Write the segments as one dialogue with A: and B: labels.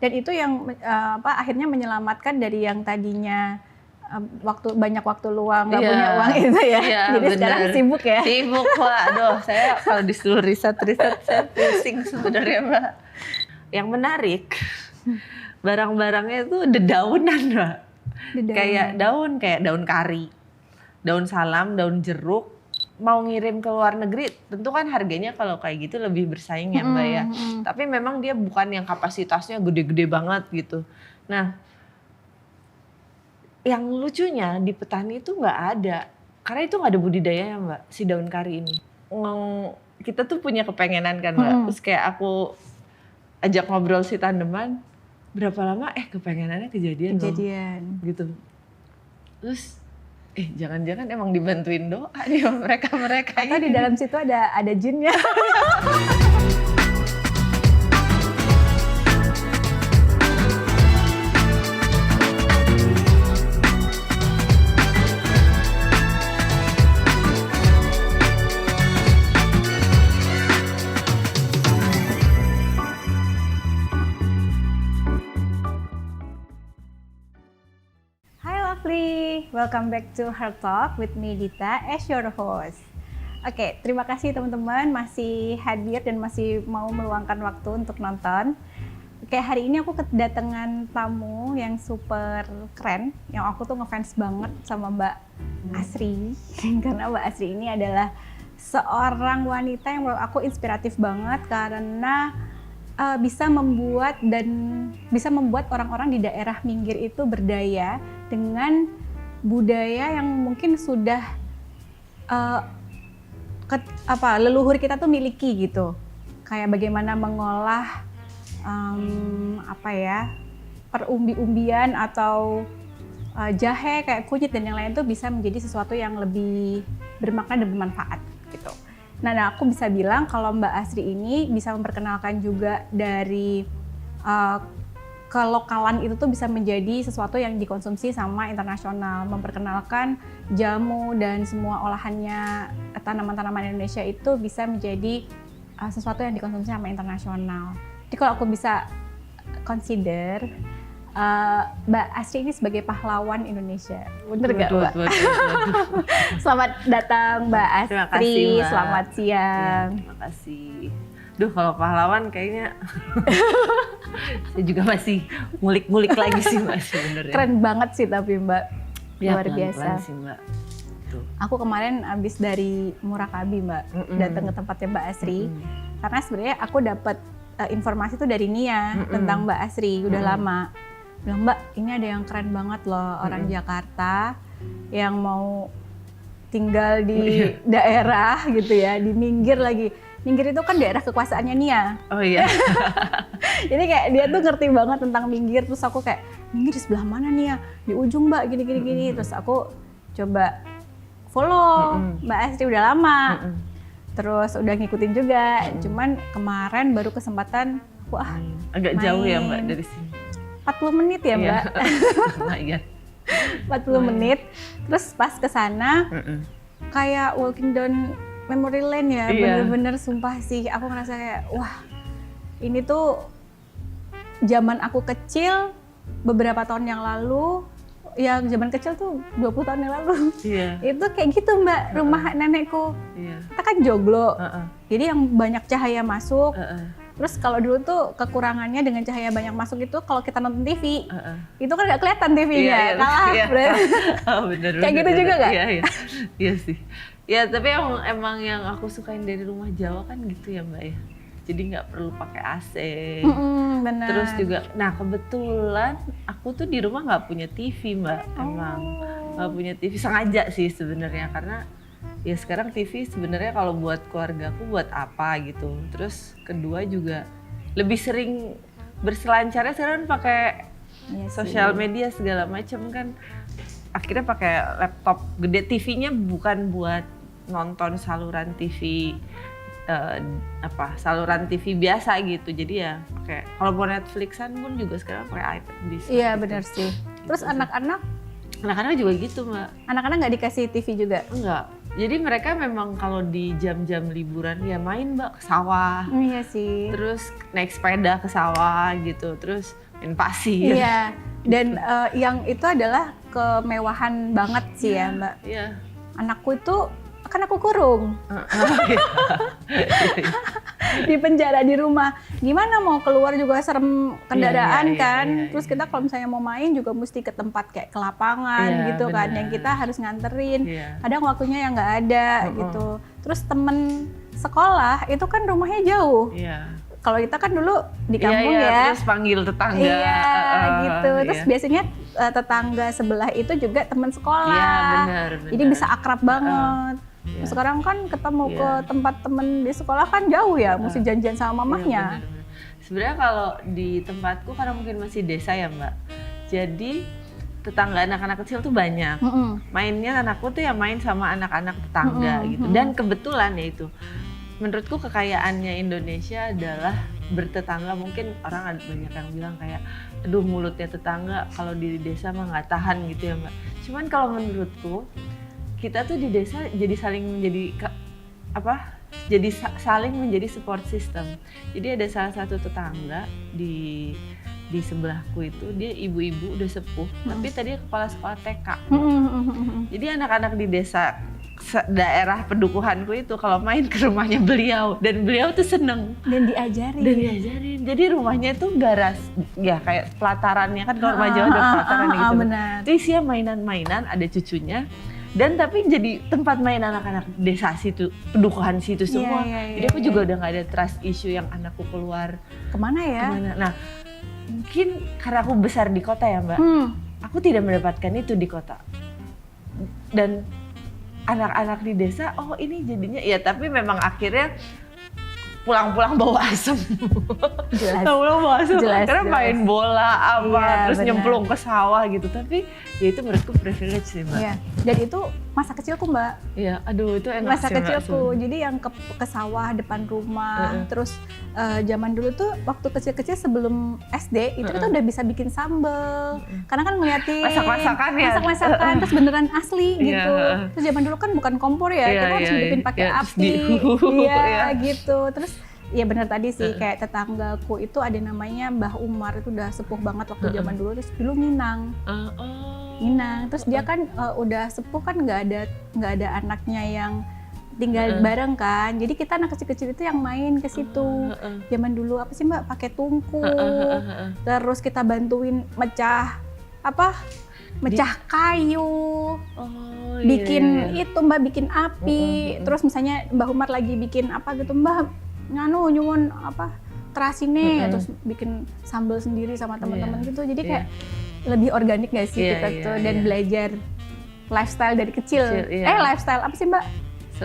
A: Dan itu yang akhirnya menyelamatkan dari yang tadinya banyak waktu luang, nggak punya uang itu ya. Jadi bener. Sekarang sibuk ya.
B: Sibuk, Mbak. Aduh, saya kalau disuruh riset saya pusing sebenarnya, Mbak. Yang menarik, barang-barangnya itu dedaunan, Mbak. Kayak daun kari, daun salam, daun jeruk. Mau ngirim ke luar negeri, tentu kan harganya kalau kayak gitu lebih bersaing ya, Mbak ya. Tapi memang dia bukan yang kapasitasnya gede-gede banget gitu. Nah, yang lucunya di petani itu nggak ada, karena itu nggak ada budidayanya, Mbak, si daun kari ini. Kita tuh punya kepengenan kan, Mbak. Terus kayak aku ajak ngobrol si tanaman, berapa lama kepengenannya kejadian loh, gitu. Terus jangan-jangan emang dibantuin doa nih mereka
A: atau di dalam situ ada jinnya. Welcome back to Her Talk with me Dita as your host. Oke, terima kasih teman-teman masih hadir dan masih mau meluangkan waktu untuk nonton. Oke, hari ini aku kedatangan tamu yang super keren, yang aku tuh ngefans banget sama Mbak Asri. Karena Mbak Asri ini adalah seorang wanita yang menurut aku inspiratif banget karena bisa membuat orang-orang di daerah Minggir itu berdaya dengan budaya yang mungkin sudah leluhur kita tuh miliki gitu. Kayak bagaimana mengolah perumbi-umbian atau jahe kayak kunyit dan yang lain tuh bisa menjadi sesuatu yang lebih bermakna dan bermanfaat gitu. Nah, aku bisa bilang kalau Mbak Asri ini bisa memperkenalkan juga dari kelokalan itu tuh bisa menjadi sesuatu yang dikonsumsi sama internasional, memperkenalkan jamu dan semua olahannya tanaman-tanaman Indonesia itu bisa menjadi sesuatu yang dikonsumsi sama internasional. Jadi kalau aku bisa consider Mbak Asri ini sebagai pahlawan Indonesia, bener nggak Mbak? Selamat datang Mbak Asri,
B: terima kasih, Mbak.
A: Selamat siang.
B: Ya, terima kasih. Duh, kalau pahlawan kayaknya saya juga masih ngulik-ngulik lagi sih, Mbak, sebenarnya.
A: Keren banget sih tapi Mbak, luar biasa.
B: Sih, Mbak. Tuh.
A: Aku kemarin abis dari Murakabi Mbak, datang ke tempatnya Mbak Asri, karena sebenarnya aku dapat informasi tuh dari Nia tentang Mbak Asri udah lama. Bilang, Mbak, ini ada yang keren banget loh, orang Jakarta yang mau tinggal di daerah gitu ya, di Minggir lagi. Minggir itu kan daerah kekuasaannya Nia.
B: Oh iya.
A: Jadi kayak dia tuh ngerti banget tentang Minggir, terus aku kayak, Minggir di sebelah mana Nia? Di ujung Mbak, gini. Terus aku coba follow Mbak Asri udah lama. Terus udah ngikutin juga, cuman kemarin baru kesempatan aku
B: agak jauh ya Mbak dari sini.
A: 40 menit ya Mbak?
B: Iya.
A: 40 menit, terus pas kesana kayak walking down memory lane ya, bener-bener sumpah sih aku ngerasa kayak wah ini tuh zaman aku kecil beberapa tahun yang lalu, yang zaman kecil tuh 20 tahun yang lalu, itu kayak gitu Mbak, rumah nenekku, kita kan joglo, jadi yang banyak cahaya masuk. Terus kalau dulu tuh kekurangannya dengan cahaya banyak masuk itu kalau kita nonton TV, itu kan nggak kelihatan TV-nya, kalah.
B: Bener,
A: kayak gitu juga nggak?
B: Iya sih. Ya tapi emang yang aku sukain dari rumah Jawa kan gitu ya Mbak ya. Jadi nggak perlu pakai AC.
A: Bener.
B: Terus juga, nah kebetulan aku tuh di rumah nggak punya TV Mbak, emang nggak punya TV, sengaja sih sebenarnya karena ya sekarang TV sebenarnya kalau buat keluargaku buat apa gitu. Terus kedua juga lebih sering berselancarnya sekarang pakai sosial media segala macam kan. Akhirnya pakai laptop gede, TV-nya bukan buat nonton saluran TV saluran TV biasa gitu. Jadi ya pakai, kalau mau Netflixan pun juga sekarang pakai iPad bisa.
A: Iya
B: gitu.
A: benar sih. Terus
B: gitu. Anak-anak juga gitu Mbak.
A: Anak-anak nggak dikasih TV juga?
B: Enggak. Jadi mereka memang kalau di jam-jam liburan ya main Mbak ke sawah.
A: Iya sih.
B: Terus naik sepeda ke sawah gitu. Terus main pasir.
A: Iya. Dan yang itu adalah kemewahan banget sih ya Mbak.
B: Iya.
A: Anakku itu kan aku kurung
B: Iya.
A: di penjara di rumah. Gimana mau keluar juga serem kendaraan
B: Iya, iya,
A: kan.
B: iya, iya,
A: Terus kita kalau misalnya mau main juga mesti ke tempat kayak ke lapangan
B: Iya,
A: gitu kan.
B: benar.
A: Yang kita harus nganterin.
B: Iya.
A: Kadang waktunya yang nggak ada gitu. Terus temen sekolah itu kan rumahnya jauh.
B: Iya.
A: Kalau kita kan dulu di kampung
B: Iya,
A: ya.
B: terus panggil tetangga.
A: Iya gitu. Terus
B: iya.
A: biasanya tetangga sebelah itu juga teman sekolah.
B: Iya, benar.
A: Jadi bisa akrab banget.
B: Iya.
A: Sekarang kan ketemu
B: Iya.
A: ke tempat temen di sekolah kan jauh ya, mesti janjian sama mamahnya.
B: Iya, benar-benar. Sebenarnya kalau di tempatku karena mungkin masih desa ya Mbak, jadi tetangga anak-anak kecil tuh banyak. Mainnya anakku tuh ya main sama anak-anak tetangga gitu. Dan kebetulan ya itu, menurutku kekayaannya Indonesia adalah bertetangga. Mungkin orang ada banyak yang bilang kayak, aduh mulutnya tetangga kalau di desa mah nggak tahan gitu ya Mbak. Cuman kalau menurutku kita tuh di desa jadi saling menjadi saling menjadi support system. Jadi ada salah satu tetangga di sebelahku itu, dia ibu-ibu udah sepuh, tapi tadi kepala sekolah TK. Jadi anak-anak di desa daerah pedukuhanku itu kalau main ke rumahnya beliau, dan beliau tuh seneng
A: Dan diajarin.
B: Jadi rumahnya tuh garas ya kayak pelatarannya kan, kalau rumah Jawa ada pelataran gitu.
A: Benar.
B: Itu isinya mainan-mainan, ada cucunya. Dan tapi jadi tempat main anak-anak desa situ, pedukuhan situ semua. Jadi aku juga udah gak ada trust issue yang anakku keluar
A: Kemana ya?
B: kemana. Nah mungkin karena aku besar di kota ya Mbak, aku tidak mendapatkan itu di kota. Dan anak-anak di desa, oh ini jadinya, ya tapi memang akhirnya pulang-pulang bawa asem.
A: Jelas.
B: Pulang bawa asem. Karena
A: jelas.
B: main bola
A: Iya,
B: terus
A: benar.
B: nyemplung ke sawah gitu. Tapi ya itu menurutku privilege sih Mbak.
A: Iya. Dan itu masa kecilku Mbak.
B: Iya, aduh itu enak
A: Masa
B: sih Mbak.
A: kecilku. Jadi yang ke sawah depan rumah. Terus zaman dulu tuh waktu kecil-kecil sebelum SD itu kita udah bisa bikin sambel. Karena kan ngeliatin
B: Masak-masakan ya?
A: Masak-masakan terus beneran asli
B: Iya.
A: gitu. Terus zaman dulu kan bukan kompor ya,
B: Iya,
A: kita harus
B: iya,
A: hidupin
B: iya.
A: pakai
B: Iya, terus
A: api. Iya,
B: iya.
A: gitu. Terus ya benar tadi sih, kayak tetanggaku itu ada namanya Mbah Umar, itu udah sepuh banget waktu zaman dulu. Terus dulu Minang. Terus dia kan udah sepuh kan nggak ada anaknya yang tinggal bareng kan. Jadi kita anak kecil-kecil itu yang main ke situ. Zaman dulu apa sih Mbak, pakai tungku. Terus kita bantuin mecah kayu. Bikin itu Mbak, bikin api. Terus misalnya Mbah Umar lagi bikin apa gitu, Mbah nyuwun terasine, terus bikin sambal sendiri sama teman-teman gitu. Jadi kayak lebih organik gak sih kita tuh, dan belajar lifestyle dari kecil. Lifestyle apa sih Mbak?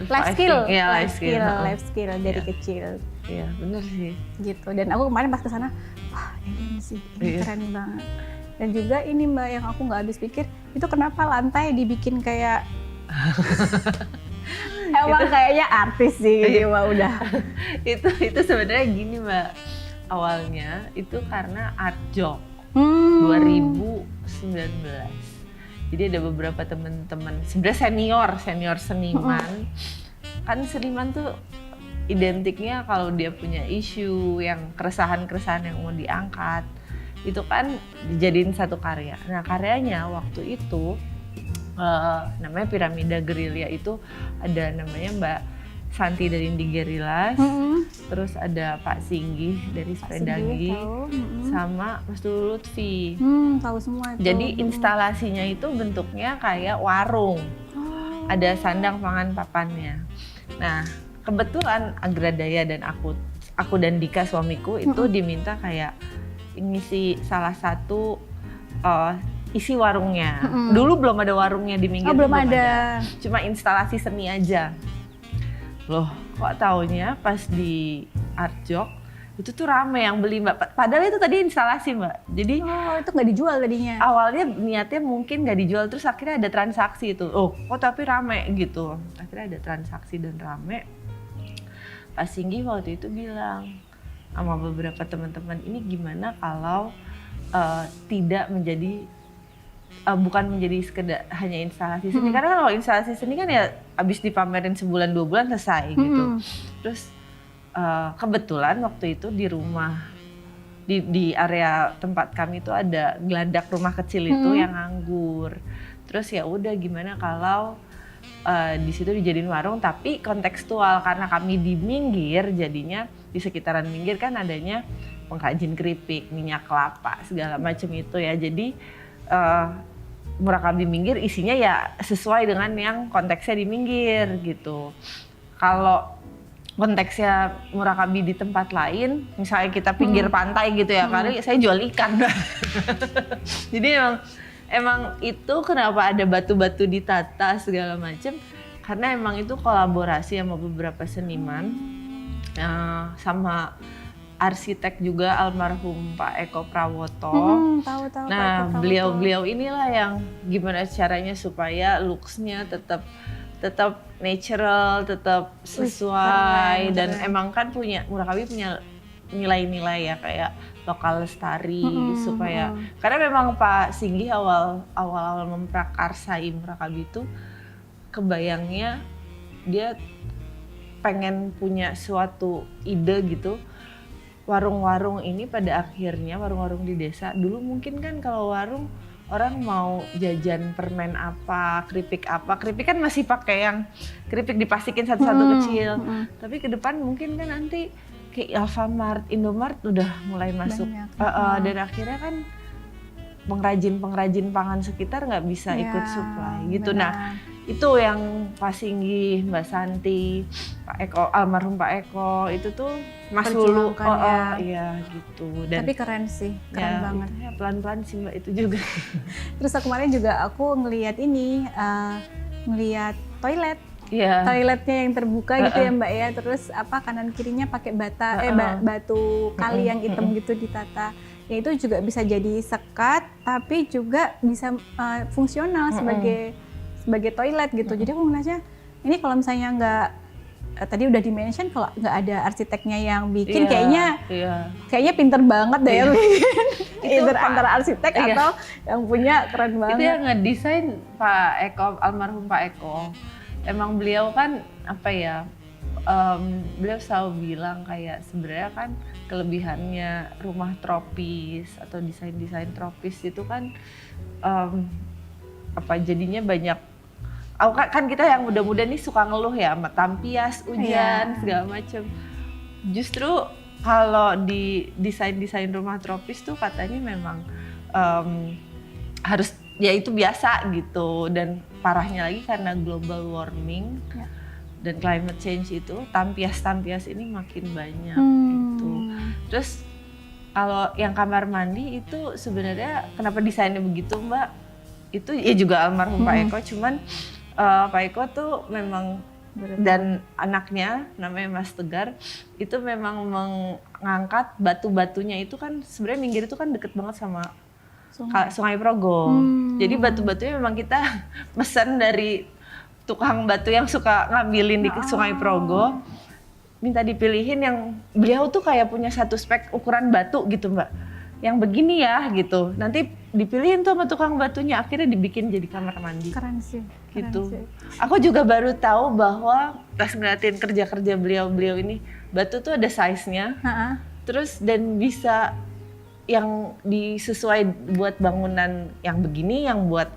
A: Life skill.
B: Iya,
A: Life skill dari kecil.
B: Iya, bener sih.
A: Gitu. Dan aku kemarin pas kesana, wah ini sih, ini keren banget. Dan juga ini Mbak yang aku nggak habis pikir, itu kenapa lantai dibikin kayak emang kayaknya artis sih dia mah udah.
B: itu sebenarnya gini Mbak, awalnya itu karena art job 2019. Jadi ada beberapa teman-teman sebenarnya senior seniman. Kan seniman tuh identiknya kalau dia punya isu yang keresahan-keresahan yang mau diangkat, itu kan dijadiin satu karya. Nah karyanya waktu itu namanya Piramida Gerilya, itu ada namanya Mbak Santi dari Indie Gerillas, terus ada Pak Singgih dari Sepedagi, sama Mas Dulu Lutfi.
A: Tahu semua itu.
B: Jadi instalasinya itu bentuknya kayak warung, ada sandang pangan papannya. Nah kebetulan Agradaya dan aku dan Dika suamiku itu diminta kayak ngisi salah satu isi warungnya. Dulu belum ada warungnya di Minggir.
A: Belum ada.
B: Cuma instalasi seni aja. Loh, kok taunya pas di Art Jok itu tuh rame yang beli Mbak. Padahal itu tadi instalasi Mbak. Jadi
A: itu nggak dijual tadinya.
B: Awalnya niatnya mungkin nggak dijual, terus akhirnya ada transaksi itu. Kok tapi rame gitu. Akhirnya ada transaksi dan rame. Pak Singgih waktu itu bilang sama beberapa teman-teman, ini gimana kalau tidak menjadi bukan menjadi sekedar hanya instalasi seni. Karena kalau instalasi seni kan ya abis dipamerin sebulan 2 bulan selesai gitu. Terus kebetulan waktu itu di rumah di area tempat kami tuh ada geladak rumah kecil itu yang nganggur. Terus ya udah gimana kalau di situ dijadiin warung tapi kontekstual karena kami di minggir, jadinya di sekitaran minggir kan adanya pengrajin keripik, minyak kelapa segala macam itu ya. Jadi Murakabi minggir isinya ya sesuai dengan yang konteksnya di minggir gitu. Kalau konteksnya Murakabi di tempat lain, misalnya kita pinggir pantai gitu ya, kali saya jual ikan. Jadi emang itu kenapa ada batu-batu ditata segala macam, karena emang itu kolaborasi sama beberapa seniman, sama arsitek juga almarhum Pak Eko Prawoto.
A: Tahu
B: Nah,
A: Pak Eko
B: beliau inilah yang gimana caranya supaya looks-nya tetap natural, tetap sesuai. Dan emang kan Murakabi punya nilai-nilai ya kayak lokal lestari supaya karena memang Pak Singgi awal memprakarsai Murakabi itu kebayangnya dia pengen punya suatu ide gitu. Warung-warung ini pada akhirnya warung-warung di desa dulu mungkin kan kalau warung orang mau jajan permen apa, keripik kan masih pakai yang keripik diplastikin satu-satu kecil. Tapi ke depan mungkin kan nanti kayak Alfamart, Indomart udah mulai masuk. Dan akhirnya kan pengrajin pangan sekitar nggak bisa ikut supply gitu.
A: Benar.
B: Nah itu yang Pak Singgi, Mbak Santi, Pak Eko, almarhum Pak Eko itu tuh Mas Lulu, iya gitu. Dan
A: tapi keren sih, keren banget.
B: Ya, pelan-pelan sih Mbak itu juga.
A: Terus kemarin juga aku ngelihat ini, ngelihat toilet.
B: Yeah.
A: Toiletnya yang terbuka gitu ya Mbak ya, terus kanan kirinya pakai batu kali yang hitam gitu ditata. Ya itu juga bisa jadi sekat, tapi juga bisa fungsional sebagai toilet gitu. Jadi aku ngeliatnya ini kalau misalnya nggak tadi udah di-mention kalau nggak ada arsiteknya yang bikin kayaknya pinter banget deh ya itu antara arsitek atau yang punya keren banget.
B: Itu yang ngedesain Pak Eko, almarhum Pak Eko. Emang beliau kan beliau selalu bilang kayak sebenarnya kan kelebihannya rumah tropis atau desain tropis itu kan jadinya banyak. Kan kita yang muda-muda nih suka ngeluh ya sama tampias, hujan, segala macem. Justru kalau di desain rumah tropis tuh katanya memang harus ya itu biasa gitu. Dan parahnya lagi karena global warming dan climate change itu tampias ini makin banyak gitu. Terus kalau yang kamar mandi itu sebenarnya kenapa desainnya begitu Mbak? Itu ya juga almarhum Pak Eko, cuman Pak Eko tuh memang dan anaknya namanya Mas Tegar itu memang mengangkat batu-batunya itu kan sebenarnya minggir itu kan deket banget sama Sungai Progo. Jadi batu-batunya memang kita mesen dari tukang batu yang suka ngambilin di Sungai Progo, minta dipilihin yang beliau tuh kayak punya satu spek ukuran batu gitu Mbak. Yang begini ya gitu, nanti dipilihin tuh sama tukang batunya, akhirnya dibikin jadi kamar mandi.
A: Keren sih.
B: Gitu. Aku juga baru tahu bahwa pas ngeliatin kerja-kerja beliau ini, batu tuh ada size-nya, terus dan bisa yang disesuai buat bangunan yang begini, yang buat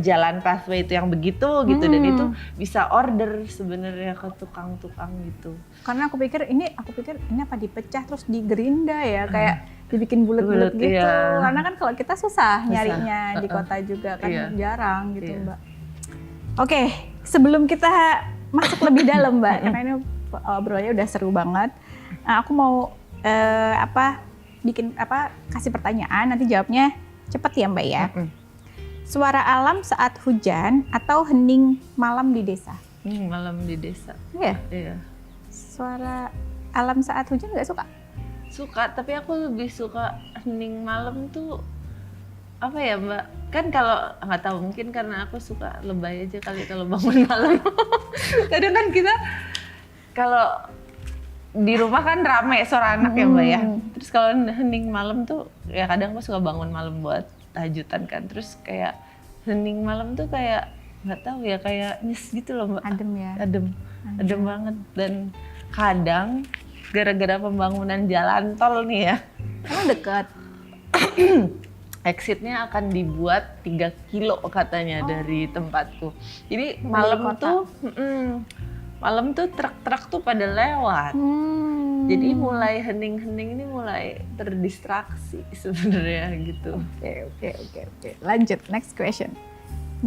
B: jalan pathway itu yang begitu gitu, dan itu bisa order sebenarnya ke tukang-tukang gitu.
A: Karena aku pikir ini apa dipecah terus digerinda ya, kayak dibikin bulat-bulat gitu.
B: Iya.
A: Karena kan kalau kita susah nyarinya di kota juga kan jarang gitu Mbak. Oke, sebelum kita masuk lebih dalam Mbak, karena ini obrolannya udah seru banget. Aku mau kasih pertanyaan, nanti jawabnya cepet ya Mbak ya. Suara alam saat hujan atau hening malam di desa?
B: Malam di desa.
A: Iya. Suara alam saat hujan nggak suka?
B: Suka, tapi aku lebih suka hening malam tuh Mbak? Kan kalau nggak tahu mungkin karena aku suka lebay aja kali kalau bangun malam. Kadang kan kita kalau di rumah kan rame suara anak ya Mbak ya. Terus kalau hening malam tuh ya kadang aku suka bangun malam buat tajudan kan, terus kayak hening malam tuh kayak nggak tahu ya kayak nyes gitu loh Mbak.
A: Adem ya.
B: Adem banget. Dan kadang gara-gara pembangunan jalan tol nih ya.
A: Emang deket?
B: Exitnya akan dibuat 3 kilo katanya dari tempatku. Jadi
A: Dari kota.
B: malam tuh truk-truk tuh pada lewat. Jadi mulai hening-hening ini mulai terdistraksi sebenarnya gitu.
A: Oke. Lanjut, next question.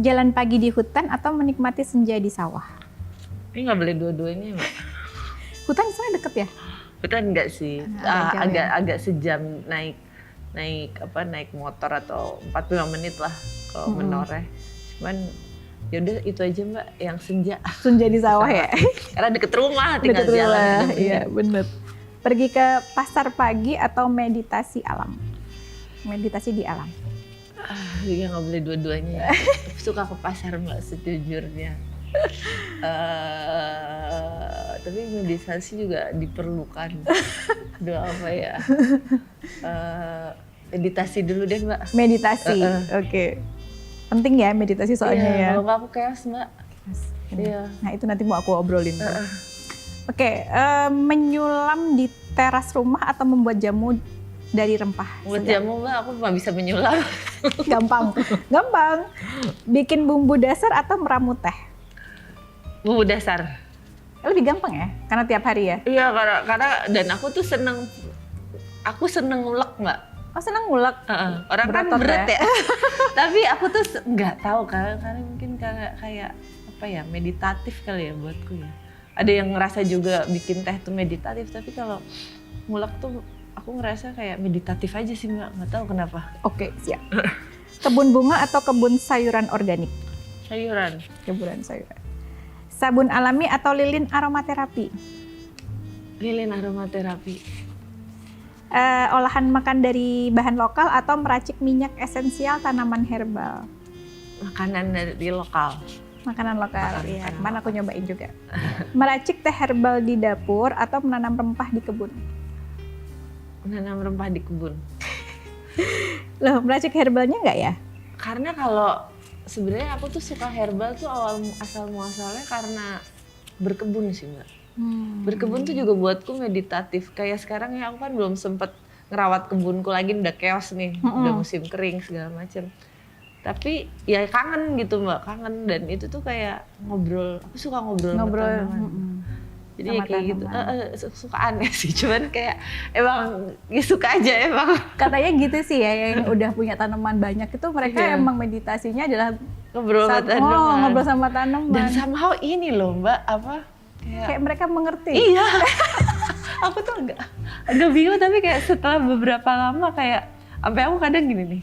A: Jalan pagi di hutan atau menikmati senja di sawah?
B: Ini nggak boleh dua-duanya, Mbak.
A: Hutan di sana deket ya?
B: Betul enggak sih?
A: Agak jauh ya?
B: Agak sejam naik motor atau 45 menit lah kalau menoreh. Cuman ya udah itu aja Mbak yang senja.
A: Senja di sawah ya?
B: Karena deket rumah tinggal
A: Deket
B: jalan.
A: rumah,
B: gitu.
A: iya bener. Pergi ke pasar pagi atau meditasi alam? Meditasi di alam.
B: Ya nggak boleh dua-duanya ya. Suka ke pasar Mbak sejujurnya. Tapi meditasi juga diperlukan. Doa apa ya? Meditasi dulu deh Mbak.
A: Meditasi, oke. Penting ya meditasi soalnya
B: Iya,
A: ya.
B: kalau nggak aku chaos Mbak. Iya.
A: Nah itu nanti mau aku obrolin. Oke, menyulam di teras rumah atau membuat jamu dari rempah?
B: Buat
A: segar?
B: jamu Mbak, aku nggak bisa menyulam.
A: Gampang. Bikin bumbu dasar atau meramu teh?
B: Bumbu dasar.
A: Lebih gampang ya, karena tiap hari ya.
B: Iya, karena dan aku tuh seneng ngulek Mbak.
A: Oh senang ngulek.
B: Orang kan
A: Berotot
B: berat
A: ya?
B: ya. Tapi aku tuh nggak tahu karena mungkin kayak apa ya, meditatif kali ya buatku ya. Ada yang ngerasa juga bikin teh tuh meditatif, tapi kalau ngulek tuh aku ngerasa kayak meditatif aja sih Mbak, nggak tahu kenapa.
A: Oke, siap. Kebun bunga atau kebun sayuran organik?
B: Sayuran.
A: Kebun sayuran. Sabun alami atau lilin aromaterapi?
B: Lilin aromaterapi.
A: Olahan makan dari bahan lokal atau meracik minyak esensial tanaman herbal?
B: Makanan dari lokal.
A: Makanan lokal, iya.
B: Makanan
A: Kemana aku nyobain juga. Meracik teh herbal di dapur atau menanam rempah di kebun?
B: Menanam rempah di kebun.
A: Loh, meracik herbalnya nggak ya?
B: Karena kalau sebenarnya aku tuh suka herbal tuh asal muasalnya karena berkebun sih Mbak. Berkebun tuh juga buatku meditatif. Kayak sekarang ya aku kan belum sempet ngerawat kebunku lagi, udah chaos nih, udah musim kering segala macem. Tapi ya kangen gitu Mbak, kangen, dan itu tuh kayak ngobrol. Aku suka ngobrol sama tanaman. Jadi ya kayak gitu, suka aneh sih, cuman kayak emang ya suka aja emang.
A: Katanya gitu sih ya, yang udah punya tanaman banyak itu mereka emang meditasinya adalah
B: ngobrol sama tanaman.
A: ngobrol sama tanaman.
B: Dan somehow ini loh Mbak,
A: kayak mereka mengerti.
B: Iya. Aku tuh agak bingung, tapi kayak setelah beberapa lama kayak sampai aku kadang gini nih.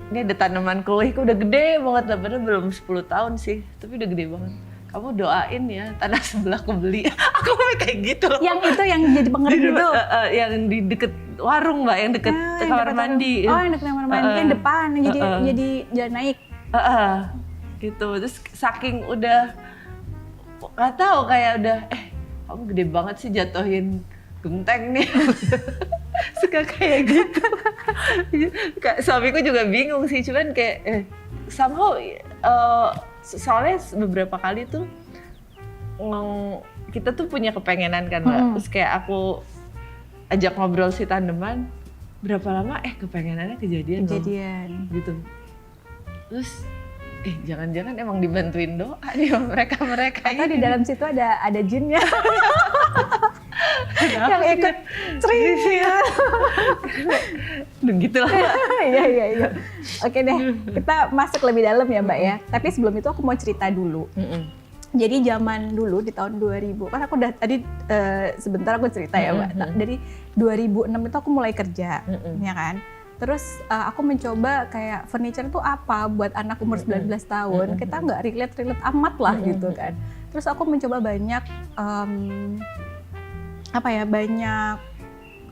B: Ini ada tanaman keluihku udah gede banget, padahal belum 10 tahun sih, tapi udah gede banget. Kamu doain ya tanah sebelah aku beli. Aku kayak gitu loh.
A: Yang itu yang jadi pengerti itu.
B: Yang di deket warung Mbak, yang deket kamar mandi.
A: Oh, yang deket kamar mandi, yang depan jadi jalan naik.
B: Gitu. Terus saking udah nggak tahu kayak udah kamu gede banget sih jatuhin genteng nih. Suka kayak gitu. Suamiku juga bingung sih, cuman kayak somehow soalnya beberapa kali tuh kita tuh punya kepengenan kan Mbak. Terus kayak aku ajak ngobrol si tanaman, berapa lama kepengenannya kejadian loh. Gitu. Terus jangan-jangan emang dibantuin doa nih sama mereka
A: atau di dalam situ ada jinnya. Yang ikut cerit ya.
B: Gitu lah Mbak.
A: Iya. Oke deh, kita masuk lebih dalam ya Mbak ya. Tapi sebelum itu aku mau cerita dulu. Jadi zaman dulu di tahun 2000, kan aku udah tadi sebentar aku cerita ya Mbak. Dari 2006 itu aku mulai kerja, ya kan. Terus aku mencoba kayak furniture itu apa buat anak umur 19 tahun. Kita nggak relate amat lah gitu kan. Terus aku mencoba banyak banyak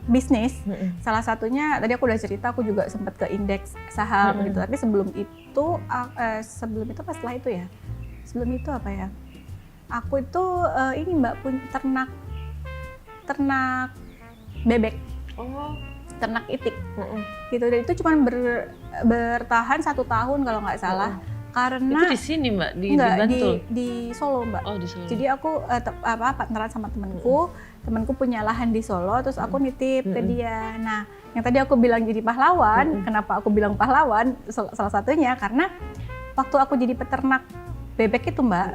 A: bisnis. Salah satunya tadi aku udah cerita, aku juga sempat ke indeks saham gitu. Tapi sebelum itu apa setelah itu ya? Sebelum itu apa ya? Aku itu ini Mbak, punya ternak bebek. Ternak itik gitu, dan itu cuma bertahan 1 tahun kalau nggak salah, Karena
B: Itu di sini Mbak, di
A: enggak,
B: Bantul?
A: di Solo Mbak.
B: Oh di Solo.
A: Jadi aku partneran sama temanku punya lahan di Solo, terus aku nitip ke dia. Nah, yang tadi aku bilang jadi pahlawan, kenapa aku bilang pahlawan? Salah satunya karena waktu aku jadi peternak bebek itu Mbak,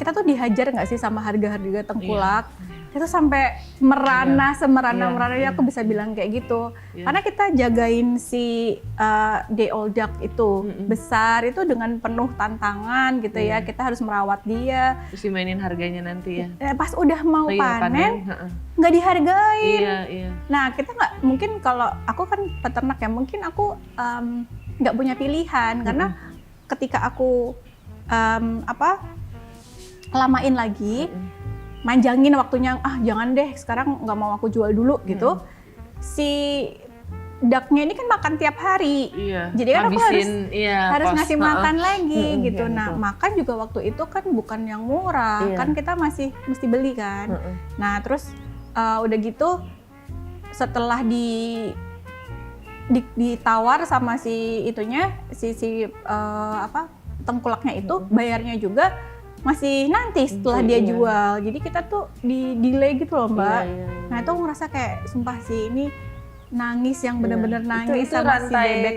A: kita tuh dihajar nggak sih sama harga-harga tengkulak? Itu sampai merana, semerana-merananya aku bisa bilang kayak gitu. Karena kita jagain si day old duck itu besar itu dengan penuh tantangan gitu ya. Kita harus merawat dia.
B: Terus dimainin harganya nanti ya.
A: Pas udah mau panen nggak dihargain.
B: Iya.
A: Nah kita nggak mungkin, kalau aku kan peternak ya, mungkin aku nggak punya pilihan karena ketika aku lamain lagi, manjangin waktunya, jangan deh sekarang nggak mau aku jual dulu gitu. Si ducknya ini kan makan tiap hari, jadi kan aku harus ngasih makan lagi gitu. Nah makan juga waktu itu kan bukan yang murah, kan kita masih mesti beli kan. Nah terus udah gitu setelah ditawar sama si itunya, si tengkulaknya itu, bayarnya juga masih nanti setelah dia jual. Jadi kita tuh di delay gitu loh Mbak. Nah itu aku ngerasa kayak sumpah sih ini nangis yang bener-bener nangis
B: itu
A: sama si
B: rantai,
A: bebek.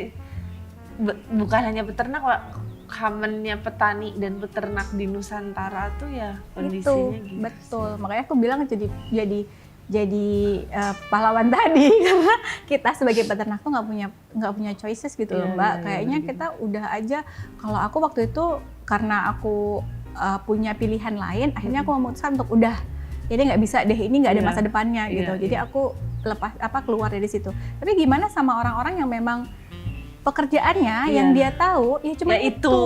B: Bukan hanya peternak Pak, commonnya petani dan peternak di Nusantara tuh ya kondisinya gitu.
A: Betul, makanya aku bilang jadi pahlawan tadi karena kita sebagai peternak tuh nggak punya choices gitu loh Mbak. Kayaknya kita udah aja, kalau aku waktu itu karena aku punya pilihan lain, akhirnya aku memutuskan untuk udah, jadi nggak bisa deh, ini nggak ada masa depannya gitu. Jadi aku keluar dari situ. Tapi gimana sama orang-orang yang memang pekerjaannya yang dia tahu ya cuma itu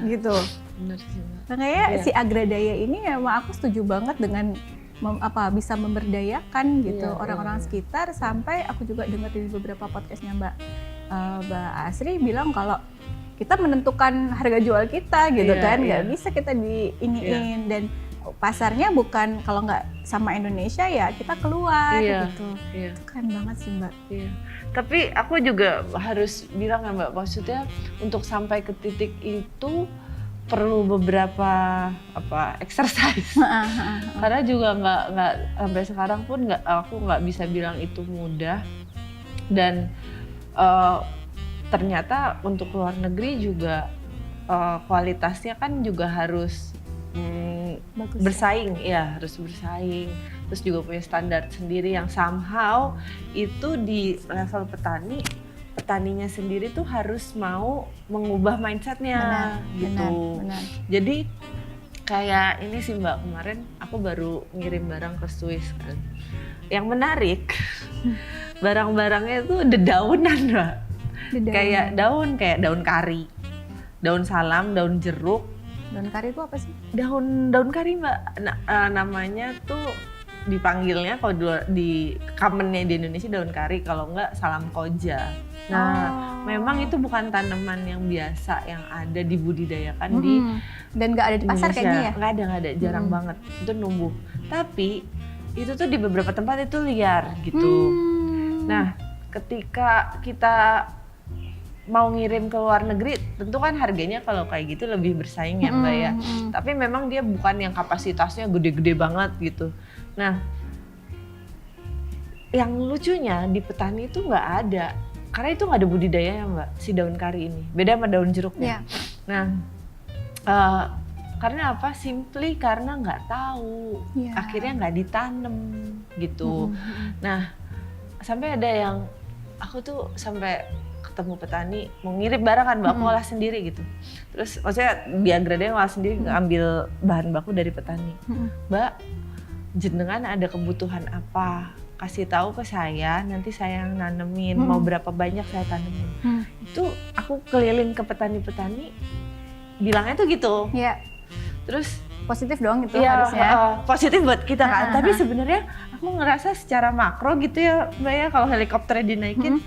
A: gitu.
B: Benar sih Mbak.
A: Makanya si Agradaya ini emang aku setuju banget dengan bisa memberdayakan gitu orang-orang sekitar. Sampai aku juga dengar di beberapa podcastnya Mbak Asri bilang kalau kita menentukan harga jual kita gitu kan, nggak bisa kita diiniin. Dan pasarnya bukan, kalau nggak sama Indonesia ya kita keluar gitu. Itu keren banget sih Mbak.
B: Tapi aku juga harus bilang ya Mbak, maksudnya untuk sampai ke titik itu perlu beberapa exercise. Karena juga nggak sampai sekarang pun aku nggak bisa bilang itu mudah. Dan ternyata untuk luar negeri juga kualitasnya kan juga harus bersaing, harus bersaing. Terus juga punya standar sendiri yang somehow itu di level petaninya sendiri tuh harus mau mengubah mindsetnya gitu.
A: Benar.
B: Jadi kayak ini sih Mbak, kemarin aku baru ngirim barang ke Swiss kan. Yang menarik, barang-barangnya tuh dedaunan Mbak. Kayak daun kari, daun salam, daun jeruk.
A: Daun kari itu apa sih?
B: Daun kari Mbak, namanya tuh dipanggilnya kalau di commonnya di Indonesia daun kari, kalau enggak salam koja. Nah, memang itu bukan tanaman yang biasa yang ada dibudidayakan di
A: dan nggak ada di pasar
B: Indonesia.
A: kayaknya ya?
B: Nggak ada, jarang banget itu numbuh. Tapi itu tuh di beberapa tempat itu liar gitu. Nah, ketika kita mau ngirim ke luar negeri, tentu kan harganya kalau kayak gitu lebih bersaing ya Mbak ya. Tapi memang dia bukan yang kapasitasnya gede-gede banget gitu. Nah, yang lucunya di petani itu nggak ada, karena itu nggak ada budidayanya Mbak, si daun kari ini. Beda sama daun jeruknya. Nah, karena apa? Simply karena nggak tahu, akhirnya nggak ditanam gitu. Nah, sampai ada yang aku tuh sampai ketemu petani mau ngirim barang kan Mbak, aku ngolah sendiri gitu. Terus maksudnya di Agradaya ngolah sendiri, ngambil bahan baku dari petani. Mbak, jenengan ada kebutuhan apa? Kasih tahu ke saya, nanti saya yang nanemin. Mau berapa banyak saya tanemin. Itu aku keliling ke petani-petani, bilangnya tuh gitu. Terus
A: positif dong itu harusnya.
B: Positif buat kita kan. Tapi sebenarnya aku ngerasa secara makro gitu ya Mbak ya, kalau helikopternya dinaikin,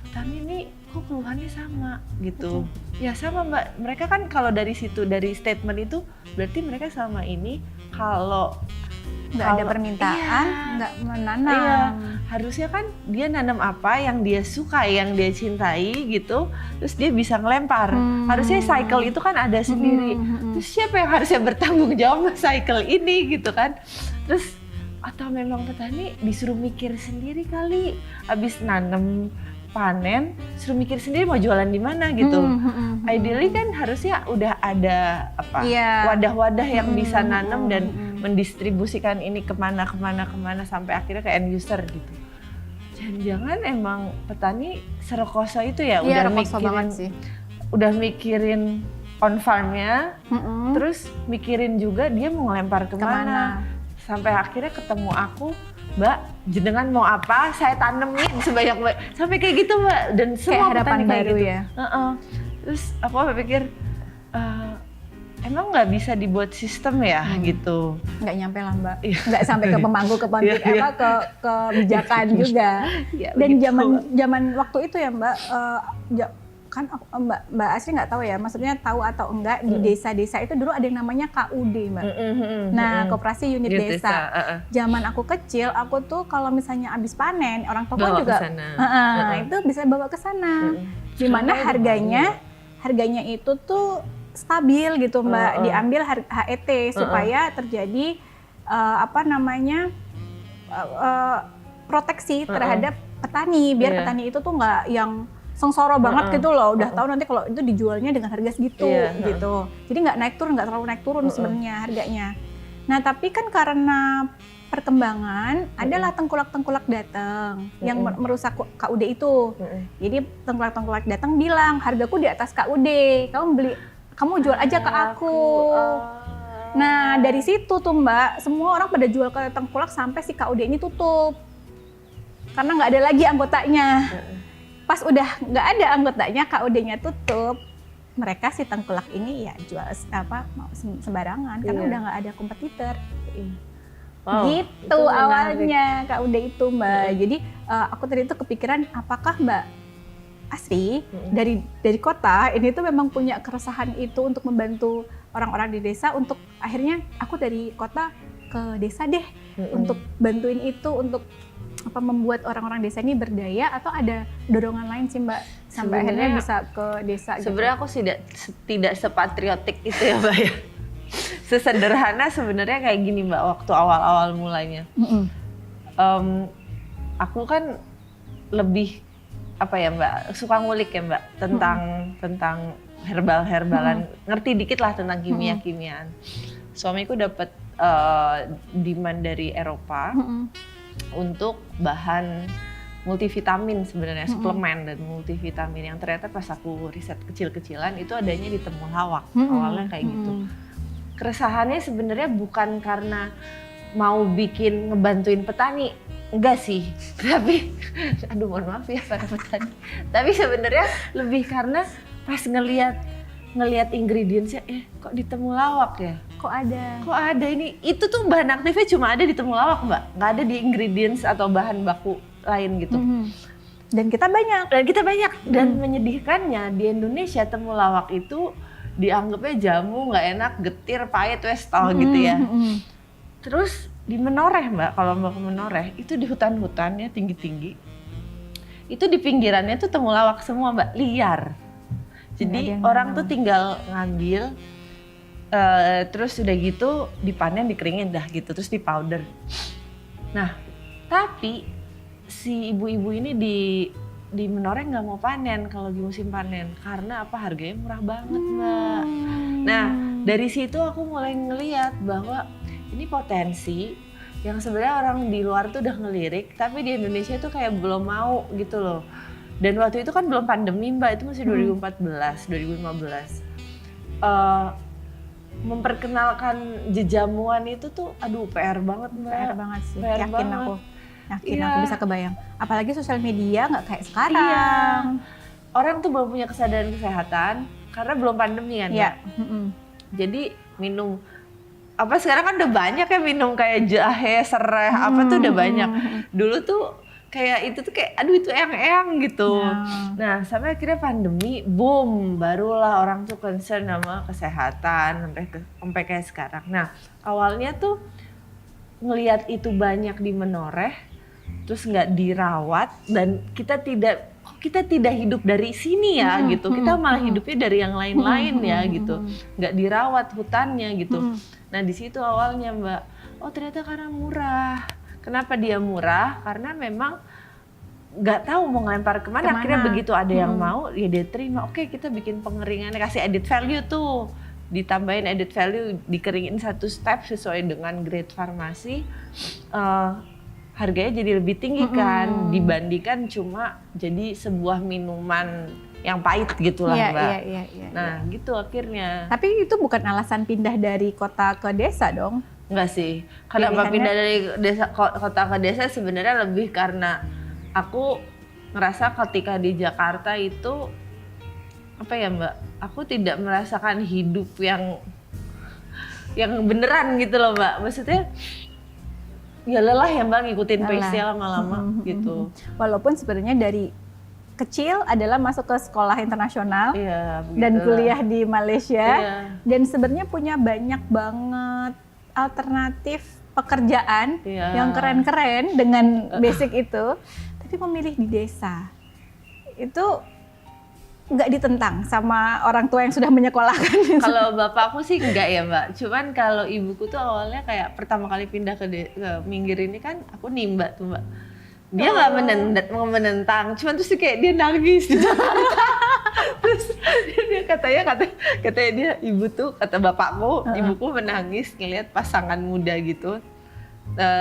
B: petani ini kok keluhannya sama gitu. Ya sama Mbak, mereka kan kalau dari situ, dari statement itu berarti mereka selama ini kalau
A: nggak ada
B: Kalau-
A: permintaan,
B: iya.
A: nggak menanam.
B: Iya, harusnya kan dia nanam apa yang dia suka, yang dia cintai gitu, terus dia bisa ngelempar. Harusnya cycle itu kan ada sendiri. Terus siapa yang harusnya bertanggung jawab cycle ini gitu kan? Terus atau memang petani disuruh mikir sendiri kali, habis nanam panen, suruh mikir sendiri mau jualan di mana gitu. Ideally kan harusnya udah ada apa
A: Iya.
B: wadah-wadah yang bisa nanam dan mendistribusikan ini kemana sampai akhirnya ke end user gitu. Jangan-jangan emang petani serekoso itu ya,
A: Iya,
B: udah
A: rekoso banget
B: mikirin,
A: sih.
B: udah mikirin on farmnya, terus mikirin juga dia mau ngelempar kemana. Sampai akhirnya ketemu aku, Mbak, jenengan mau apa? Saya tanemin sebanyak-banyak. Sampai kayak gitu, Mbak. Dan semua
A: Kayak harapan
B: petani kayak
A: baru
B: gitu.
A: ya.
B: Terus aku pikir, emang nggak bisa dibuat sistem ya gitu.
A: Nggak nyampe lah Mbak,
B: Iya.
A: nggak sampai ke pemangku, ke politik,
B: Iya, iya.
A: ke kebijakan juga.
B: Ya,
A: Dan
B: begitu.
A: zaman waktu itu ya Mbak, kan Mbak Asri nggak tahu ya, maksudnya tahu atau enggak di desa-desa itu dulu ada yang namanya KUD Mbak. Nah, Koperasi Unit Desa. Zaman aku kecil, aku tuh kalau misalnya habis panen, orang tua
B: Bawa
A: juga
B: ke sana.
A: itu bisa bawa ke sana. Dimana harganya itu tuh stabil gitu Mbak, diambil HET supaya terjadi proteksi terhadap petani, biar
B: Iya.
A: petani itu tuh nggak yang sengsara banget gitu loh, udah tahu nanti kalau itu dijualnya dengan harga segitu gitu. Jadi nggak terlalu naik turun sebenarnya harganya. Nah tapi kan karena perkembangan, adalah tengkulak-tengkulak datang yang merusak KUD itu. Jadi tengkulak-tengkulak datang bilang, hargaku di atas KUD, kamu jual aja ke aku. Nah dari situ tuh Mbak, semua orang pada jual ke tengkulak sampai si KUD ini tutup. Karena nggak ada lagi anggotanya. Pas udah nggak ada anggotanya, KUD-nya tutup, mereka si tengkulak ini ya jual sembarangan karena udah nggak ada kompetitor.
B: Wow,
A: Gitu
B: itu menarik.
A: awalnya KUD itu Mbak. Jadi aku tadi itu kepikiran, apakah Mbak Asri dari kota ini tuh memang punya keresahan itu untuk membantu orang-orang di desa, untuk akhirnya aku dari kota ke desa deh untuk bantuin itu, untuk membuat orang-orang desa ini berdaya, atau ada dorongan lain sih Mbak sampai akhirnya bisa ke desa gitu?
B: Sebenarnya aku tidak sepatriotik itu ya Mbak ya. Sesederhana sebenarnya kayak gini Mbak, waktu awal-awal mulanya. Aku kan lebih Mbak, suka ngulik ya Mbak tentang herbal-herbalan, ngerti dikit lah tentang kimia-kimiaan. Suamiku dapat demand dari Eropa untuk bahan multivitamin sebenarnya, suplemen dan multivitamin yang ternyata pas aku riset kecil-kecilan itu adanya di temulawak. Awalnya kayak gitu. Keresahannya sebenarnya bukan karena mau bikin ngebantuin petani, enggak sih. Tapi aduh mohon maaf ya para petani. Tapi sebenarnya lebih karena pas ngelihat ingredientsnya, kok di temulawak ya?
A: Kok ada
B: ini? Itu tuh bahan aktifnya cuma ada di temulawak Mbak, nggak ada di ingredients atau bahan baku lain gitu.
A: Dan kita banyak.
B: Dan menyedihkannya di Indonesia temulawak itu dianggapnya jamu nggak enak, getir, pahit, wes tau gitu ya. Terus di Menoreh Mbak, kalau Mbak ke Menoreh itu di hutan-hutan ya tinggi-tinggi, itu di pinggirannya tuh temulawak semua Mbak, liar. Jadi orang tuh tinggal ngambil, terus udah gitu dipanen, dikeringin dah gitu, terus di powder. Nah, tapi si ibu-ibu ini di Menoreh nggak mau panen kalau di musim panen, karena apa? Harganya murah banget Mbak. Nah, dari situ aku mulai ngeliat bahwa ini potensi yang sebenarnya orang di luar tuh udah ngelirik, tapi di Indonesia tuh kayak belum mau gitu loh. Dan waktu itu kan belum pandemi Mbak, itu masih 2014, 2015. Memperkenalkan jejamuan itu tuh aduh PR banget Mbak.
A: PR banget sih,
B: PR
A: yakin
B: banget.
A: aku
B: Iya.
A: bisa kebayang. Apalagi sosial media nggak kayak sekarang.
B: Iya. Orang tuh belum punya kesadaran kesehatan karena belum pandemi kan
A: Iya.
B: Mbak. Jadi minum sekarang kan udah banyak ya minum kayak jahe, serai, tuh udah banyak. Dulu tuh kayak itu tuh kayak aduh itu eyang-eyang gitu. Nah, sampai akhirnya pandemi, boom, barulah orang tuh concern sama kesehatan sampai kayak sekarang. Nah, awalnya tuh ngelihat itu banyak di Menoreh, terus nggak dirawat, dan kita tidak hidup dari sini ya gitu, kita malah hidupnya dari yang lain-lain ya gitu, nggak dirawat hutannya gitu. Nah di situ awalnya Mbak, oh ternyata karena murah. Kenapa dia murah? Karena memang nggak tahu mau ngelempar kemana. Akhirnya begitu ada yang mau, ya dia terima. Oke, kita bikin pengeringan, kasih added value tuh, ditambahin added value, dikeringin satu step sesuai dengan grade farmasi. Harganya jadi lebih tinggi kan, dibandingkan cuma jadi sebuah minuman yang pahit gitu lah Mbak. Nah gitu akhirnya.
A: Tapi itu bukan alasan pindah dari kota ke desa dong?
B: Enggak sih, kenapa pindah dari kota ke desa sebenarnya lebih karena aku ngerasa ketika di Jakarta itu, apa ya Mbak, aku tidak merasakan hidup yang beneran gitu loh Mbak, maksudnya ya lelah ya Mbak ngikutin pace-nya lama-lama gitu.
A: Walaupun sebenarnya dari kecil adalah masuk ke sekolah internasional dan
B: lah.
A: kuliah di Malaysia dan sebenarnya punya banyak banget alternatif pekerjaan yang keren-keren dengan basic itu, tapi memilih di desa itu nggak ditentang sama orang tua yang sudah menyekolahkan.
B: Kalau bapakku sih enggak ya Mbak, cuman kalau ibuku tuh awalnya kayak pertama kali pindah ke Minggir ini kan aku nimba tuh Mbak, dia nggak menentang, cuman terus kayak dia nangis di Jakarta. Terus dia katanya dia ibu tuh, kata bapakku, ibuku menangis ngelihat pasangan muda gitu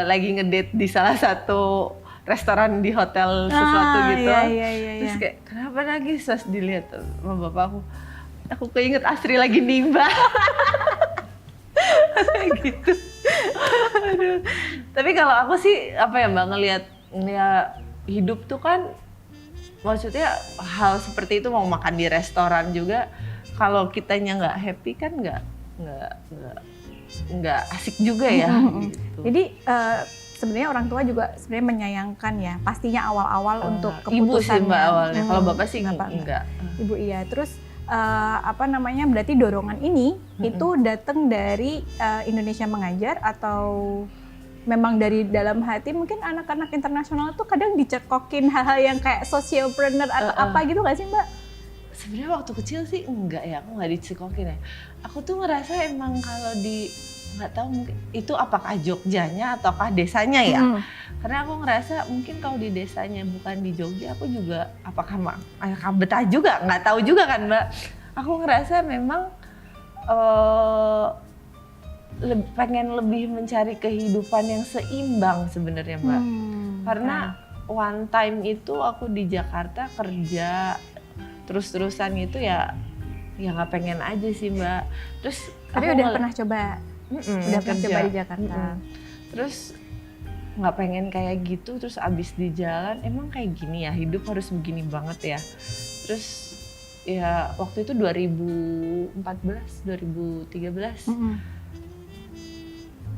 B: lagi ngedate di salah satu restoran di hotel sesuatu gitu. Terus kayak kenapa nangis? Pas dilihat sama bapakku, aku keinget Astri lagi nimba. Gitu. Aduh. Tapi kalau aku sih apa ya Mbak, ngelihat hidup tuh kan, maksudnya hal seperti itu, mau makan di restoran juga, kalau kitanya nggak happy kan nggak asik juga ya. Gitu.
A: Jadi sebenarnya orang tua juga sebenarnya menyayangkan ya, pastinya awal-awal untuk keputusannya.
B: Ibu sih Mbak awalnya, kalau bapak sih enggak.
A: Ibu iya, terus berarti dorongan ini itu datang dari Indonesia Mengajar atau memang dari dalam hati? Mungkin anak-anak internasional tuh kadang dicekokin hal-hal yang kayak socialpreneur atau apa gitu nggak sih Mbak?
B: Sebenarnya waktu kecil sih enggak ya, aku nggak dicekokin ya. Aku tuh ngerasa emang kalau nggak tahu mungkin itu apakah Jogjanya ataukah desanya ya. Karena aku ngerasa mungkin kalau di desanya bukan di Jogja, aku juga apakah betah juga, nggak tahu juga kan Mbak. Aku ngerasa memang pengen lebih mencari kehidupan yang seimbang sebenarnya Mbak. Karena one time itu aku di Jakarta kerja terus-terusan gitu ya nggak pengen aja sih Mbak. Terus
A: tapi udah pernah coba? Udah pernah coba di Jakarta.
B: Terus nggak pengen kayak gitu, terus abis di jalan emang kayak gini ya, hidup harus begini banget ya. Terus ya waktu itu 2014, 2013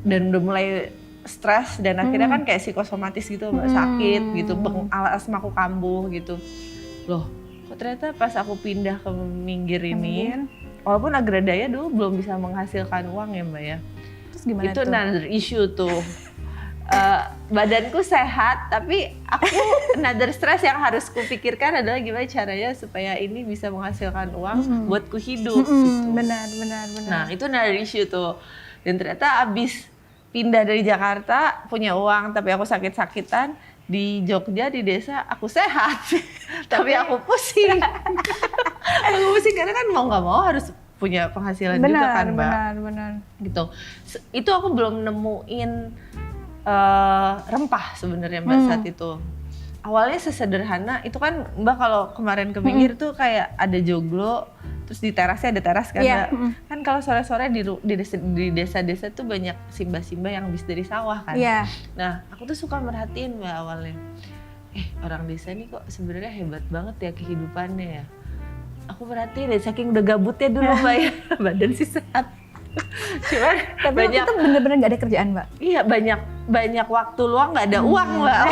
B: dan udah mulai stres dan akhirnya kan kayak psikosomatis gitu Mbak, sakit gitu, asmaku kambuh gitu. Loh, kok ternyata pas aku pindah ke Minggir ini, walaupun Agradaya dulu belum bisa menghasilkan uang ya Mbak ya.
A: Terus gimana
B: itu
A: tuh?
B: Another issue tuh. Badanku sehat, tapi aku another stress yang harus kupikirkan adalah gimana caranya supaya ini bisa menghasilkan uang buatku hidup. Gitu.
A: Benar.
B: Nah itu another issue tuh. Dan ternyata abis pindah dari Jakarta punya uang, tapi aku sakit-sakitan. Di Jogja, di desa, aku sehat, tapi aku pusing. Aku pusing karena kan mau nggak mau harus punya penghasilan juga kan Mbak.
A: Benar.
B: Gitu. Itu aku belum nemuin rempah sebenarnya Mbak saat itu. Awalnya sesederhana itu kan Mbak, kalau kemarin ke Minggir tuh kayak ada joglo, terus di terasnya ada teras kan Mbak. Kan kalau sore-sore di desa-desa tuh banyak simba-simba yang habis dari sawah kan. Nah aku tuh suka merhatiin Mbak awalnya, orang desa nih kok sebenarnya hebat banget ya kehidupannya ya. Aku perhatiin deh, saking udah gabutnya dulu Mbak ya, badan sih sehat. Cuman
A: tapi banyak, itu bener-bener gak ada kerjaan Mbak?
B: Iya, banyak waktu luang, gak ada uang Mbak.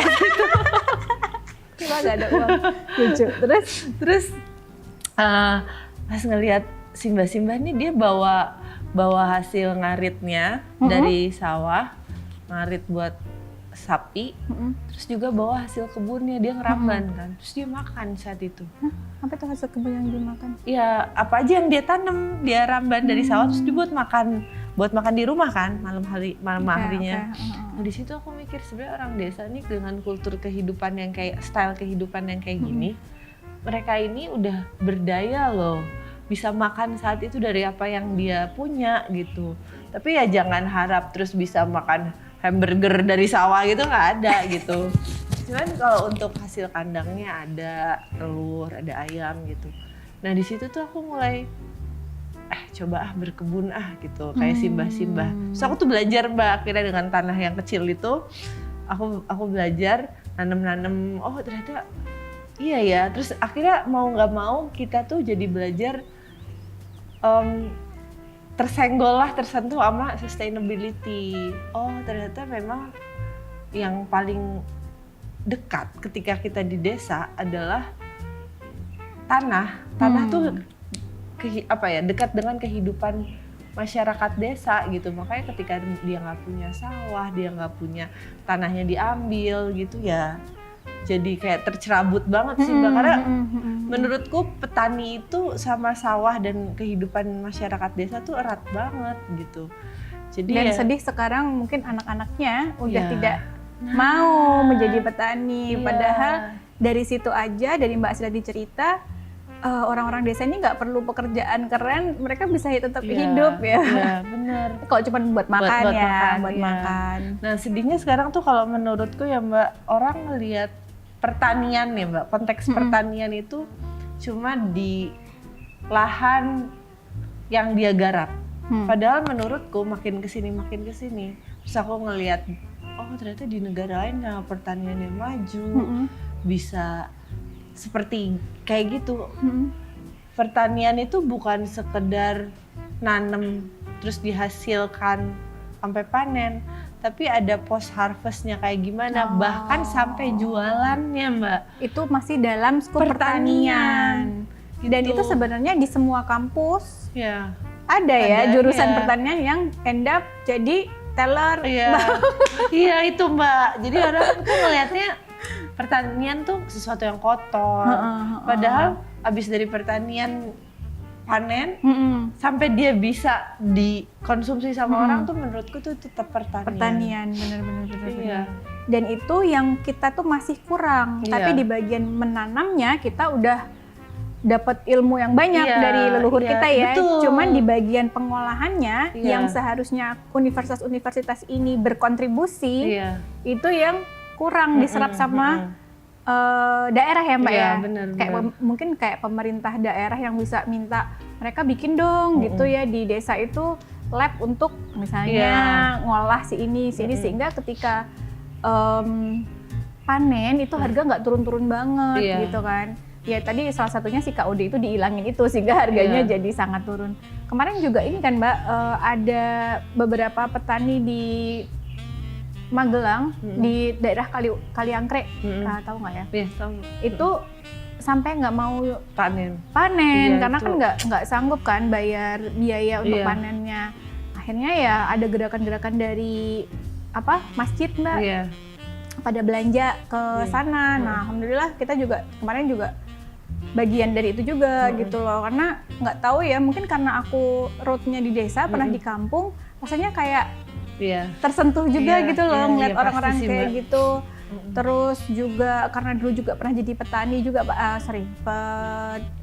A: Cuma gak ada uang, lucu.
B: Terus pas ngelihat simba-simba nih, dia bawa hasil ngaritnya dari sawah, ngarit buat sapi,
A: Mm-mm.
B: terus juga bawa hasil kebunnya, dia ngeramban kan, terus dia makan saat itu.
A: Apa tuh hasil kebun yang dimakan?
B: Ya apa aja yang dia tanam, dia ramban dari sawah terus dibuat makan di rumah kan malam harinya. Nah di situ aku mikir sebenarnya orang desa ini dengan kultur kehidupan yang kayak style kehidupan yang kayak gini, mereka ini udah berdaya loh, bisa makan saat itu dari apa yang dia punya gitu. Tapi ya jangan harap terus bisa makan hamburger dari sawah gitu, nggak ada gitu. Cuman kalau untuk hasil kandangnya ada telur, ada ayam gitu. Nah di situ tuh aku mulai coba berkebun gitu, kayak simbah-simbah. Terus aku tuh belajar Mbak, akhirnya dengan tanah yang kecil itu aku belajar nanam-nanam. Oh ternyata iya ya. Terus akhirnya mau nggak mau kita tuh jadi belajar tersentuh sama sustainability. Oh ternyata memang yang paling dekat ketika kita di desa adalah tanah tuh dekat dengan kehidupan masyarakat desa gitu. Makanya ketika dia nggak punya sawah, dia nggak punya tanahnya diambil gitu ya, jadi kayak tercerabut banget sih Mbak. Karena menurutku petani itu sama sawah dan kehidupan masyarakat desa tuh erat banget gitu. Jadi
A: dan
B: ya,
A: sedih sekarang mungkin anak-anaknya udah tidak mau menjadi petani. Padahal dari situ aja, dari Mbak Asila dicerita, orang-orang desa ini nggak perlu pekerjaan keren, mereka bisa tetap hidup ya.
B: Iya benar.
A: Kalau cuma buat makan buat
B: ya.
A: makan.
B: Nah sedihnya sekarang tuh kalau menurutku ya Mbak, orang ngelihat pertanian nih Mbak, konteks pertanian itu cuma di lahan yang dia garap. Padahal menurutku makin kesini, terus aku ngelihat, oh ternyata di negara lain yang pertaniannya maju, bisa seperti kayak gitu. Pertanian itu bukan sekedar nanam terus dihasilkan sampai panen, tapi ada post harvestnya kayak gimana, bahkan sampai jualannya Mbak.
A: Itu masih dalam skup pertanian. Dan itu sebenarnya di semua kampus ada ya jurusan pertanian yang end up jadi teller.
B: Iya itu Mbak. Jadi orang tuh ngelihatnya pertanian tuh sesuatu yang kotor. Padahal abis dari pertanian panen sampai dia bisa dikonsumsi sama orang tuh menurutku tuh tetap pertanian.
A: Bener.
B: Iya.
A: Dan itu yang kita tuh masih kurang. Tapi di bagian menanamnya kita udah dapat ilmu yang banyak dari leluhur kita ya.
B: Betul.
A: Cuman di bagian pengolahannya yang seharusnya universitas-universitas ini berkontribusi, itu yang kurang diserap sama daerah ya Mbak ya.
B: Bener.
A: Kayak mungkin kayak pemerintah daerah yang bisa minta mereka bikin dong gitu ya di desa itu lab untuk misalnya ngolah si ini sehingga ketika panen itu harga nggak turun-turun banget gitu kan. Ya tadi salah satunya si KOD itu dihilangin itu sehingga harganya jadi sangat turun. Kemarin juga ini kan Mbak, ada beberapa petani di Magelang, di daerah Kaliangkre, tahu nggak ya?
B: Iya tahu.
A: Itu sampai nggak mau
B: panen
A: karena kan nggak sanggup kan bayar biaya untuk panennya. Akhirnya ya ada gerakan-gerakan dari masjid Mbak, pada belanja ke sana. Nah alhamdulillah kita juga kemarin juga bagian dari itu juga gitu loh, karena nggak tahu ya, mungkin karena aku rootnya di desa, pernah di kampung, rasanya kayak tersentuh juga gitu loh ngeliat orang-orang kayak gitu. Terus juga karena dulu juga pernah jadi petani juga,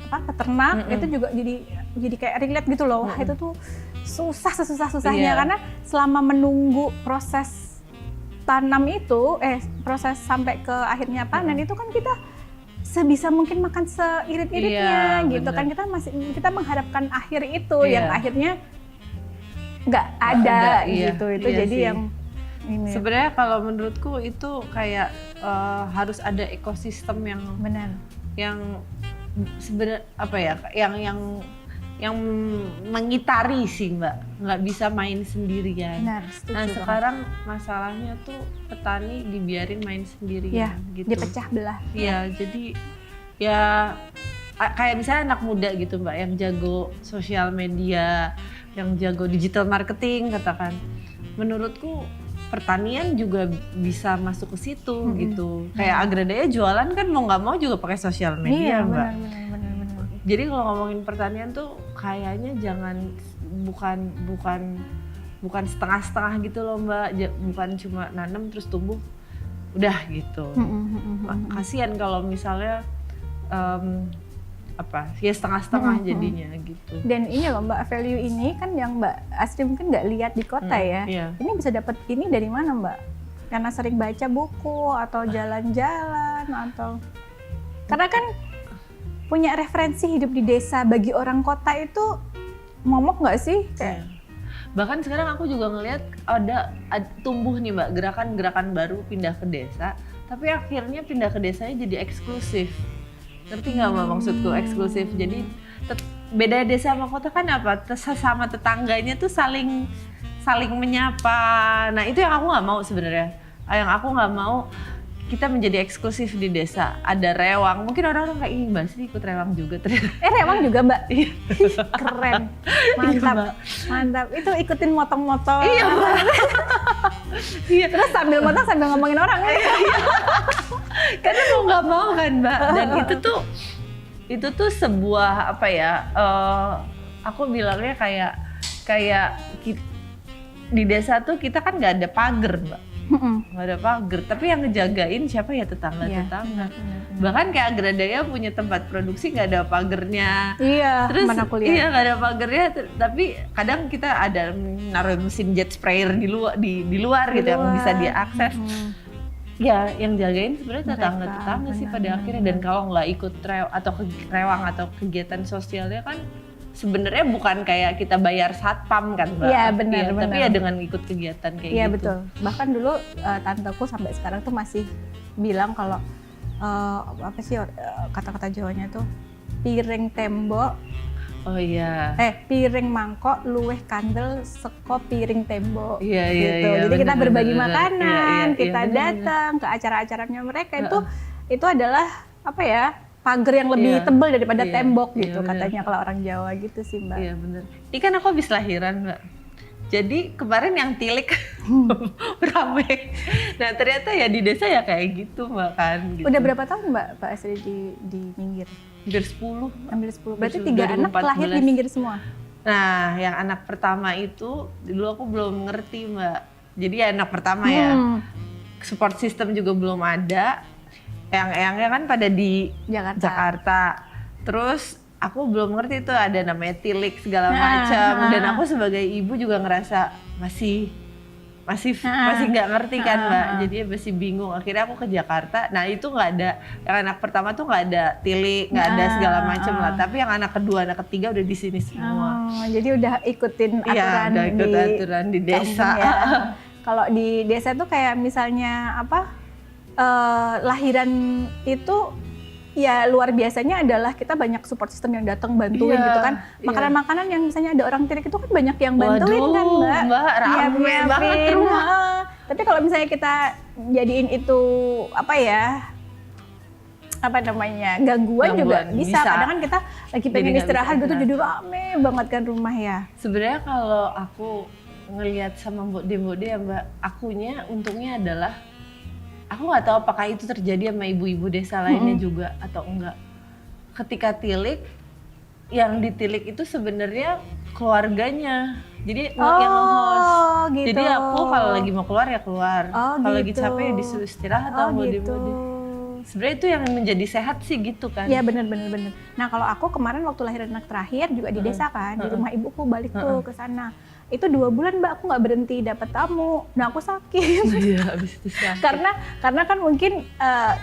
A: peternak, itu juga jadi kayak relate gitu loh. Wah itu tuh susahnya karena selama menunggu proses tanam itu, proses sampai ke akhirnya panen itu kan kita sebisa mungkin makan seirit-iritnya gitu kan, kita mengharapkan akhir itu yang akhirnya nggak ada gitu. Itu jadi sih. Yang ini
B: sebenarnya kalau menurutku itu kayak harus ada ekosistem yang
A: benar,
B: yang sebenarnya yang mengitari sih Mbak, nggak bisa main sendirian.
A: Benar,
B: nah sekarang masalahnya tuh petani dibiarin main sendirian gitu.
A: Dipecah belah.
B: Iya, jadi ya kayak misalnya anak muda gitu Mbak, yang jago sosial media, yang jago digital marketing katakan. Menurutku pertanian juga bisa masuk ke situ gitu. Kayak Agradaya jualan kan mau nggak mau juga pakai sosial media,
A: Iya,
B: Mbak.
A: benar.
B: Jadi kalau ngomongin pertanian tuh kayaknya bukan setengah-setengah gitu loh, Mbak. Bukan cuma nanam terus tumbuh udah gitu. Kasian kalau misalnya ya setengah-setengah jadinya gitu.
A: Dan ini loh Mbak, value ini kan yang Mbak Asri mungkin nggak lihat di kota ya.
B: Iya.
A: Ini bisa dapat ini dari mana Mbak? Karena sering baca buku atau jalan-jalan atau karena kan punya referensi hidup di desa bagi orang kota itu momok nggak sih? Kayak
B: Bahkan sekarang aku juga ngelihat ada tumbuh nih Mbak gerakan-gerakan baru pindah ke desa, tapi akhirnya pindah ke desanya jadi eksklusif. Ngerti nggak Mbak maksudku eksklusif? Jadi beda desa sama kota kan apa? Sesama tetangganya tuh saling menyapa. Nah itu yang aku nggak mau sebenarnya. Yang aku nggak mau kita menjadi eksklusif di desa. Ada rewang. Mungkin orang-orang kayak ini Mbak sih ikut rewang juga ternyata.
A: rewang juga Mbak? Keren, mantap. Itu ikutin motong-motong.
B: Iya Mbak. Iya.
A: Terus sambil motong sambil ngomongin orang ya.
B: Karena mau nggak mau kan Mbak. Dan itu tuh sebuah apa ya? Aku bilangnya kayak di desa tuh kita kan nggak ada pagar Mbak. Nggak ada pagar, tapi yang ngejagain siapa ya tetangga-tetangga. Bahkan kayak Agradaya punya tempat produksi nggak ada pagernya.
A: Iya,
B: terus
A: mana kuliah.
B: iya nggak ada pagernya, tapi kadang kita ada naruh mesin jet sprayer di luar gitu yang bisa diakses. Ya, yang jagain sebenarnya tetangga-tetangga sih pada akhirnya. Dan kalau nggak ikut rewang atau kegiatan sosialnya kan sebenarnya bukan kayak kita bayar satpam kan Mbak.
A: Iya benar.
B: Tapi ya dengan ikut kegiatan kayak gitu.
A: Iya betul. Bahkan dulu tanteku sampai sekarang tuh masih bilang kalau apa sih kata-kata Jawanya tuh piring tembok.
B: Oh iya.
A: Piring mangkok luweh kandel seko piring tembok.
B: Iya
A: gitu.
B: Iya.
A: Jadi kita berbagi
B: bener.
A: makanan,
B: Iya,
A: kita datang ke acara-acaranya mereka itu adalah apa ya? Pagar yang lebih tebal daripada tembok gitu katanya kalau orang Jawa gitu sih Mbak.
B: Iya benar. Ini kan aku habis lahiran Mbak. Jadi kemarin yang tilik rame. Nah ternyata ya di desa ya kayak gitu Mbak kan. Gitu.
A: Udah berapa tahun Mbak Pak Asri di Minggir?
B: Hampir 10.
A: Hampir 10. Berarti 3 anak lahir di Minggir semua?
B: Nah yang anak pertama itu dulu aku belum ngerti Mbak. Jadi anak pertama ya. Support system juga belum ada. Eyang-eyangnya kan pada di Jakarta. Terus aku belum ngerti tuh ada namanya tilik segala macam. Dan aku sebagai ibu juga ngerasa masih nggak ngerti kan Mbak. Jadi masih bingung. Akhirnya aku ke Jakarta. Nah itu nggak ada. Yang anak pertama tuh nggak ada tilik, nggak ada segala macam lah. Tapi yang anak kedua, anak ketiga udah di sini semua.
A: Jadi udah ikutin aturan
B: iya, udah ikut aturan di desa.
A: Ya. Kalau di desa tuh kayak misalnya apa? Lahiran itu ya luar biasanya adalah kita banyak support system yang datang bantuin gitu kan. Makanan-makanan yang misalnya ada orang tirik itu kan banyak yang bantuin. Waduh, kan
B: Mbak rame banget rumah.
A: Tapi kalau misalnya kita jadiin itu gangguan juga bisa. Kadang kan kita lagi pengen istirahat gitu jadi rame banget kan rumah ya.
B: Sebenarnya kalau aku ngelihat sama Mbok De ya Mbak, akunya untungnya adalah aku nggak tahu apakah itu terjadi sama ibu-ibu desa lainnya juga atau enggak. Ketika tilik, yang ditilik itu sebenarnya keluarganya. Jadi yang nge-host.
A: Gitu.
B: Jadi aku kalau lagi mau keluar ya keluar. Kalau lagi capek ya disuruh istirahat atau body. Sebenarnya itu yang menjadi sehat sih gitu kan.
A: Iya benar. Nah kalau aku kemarin waktu lahir anak terakhir juga di desa kan, di rumah ibuku balik tuh ke sana. Itu 2 bulan Mbak aku nggak berhenti dapat tamu. Nah aku sakit. Iya habis itu sakit. karena kan mungkin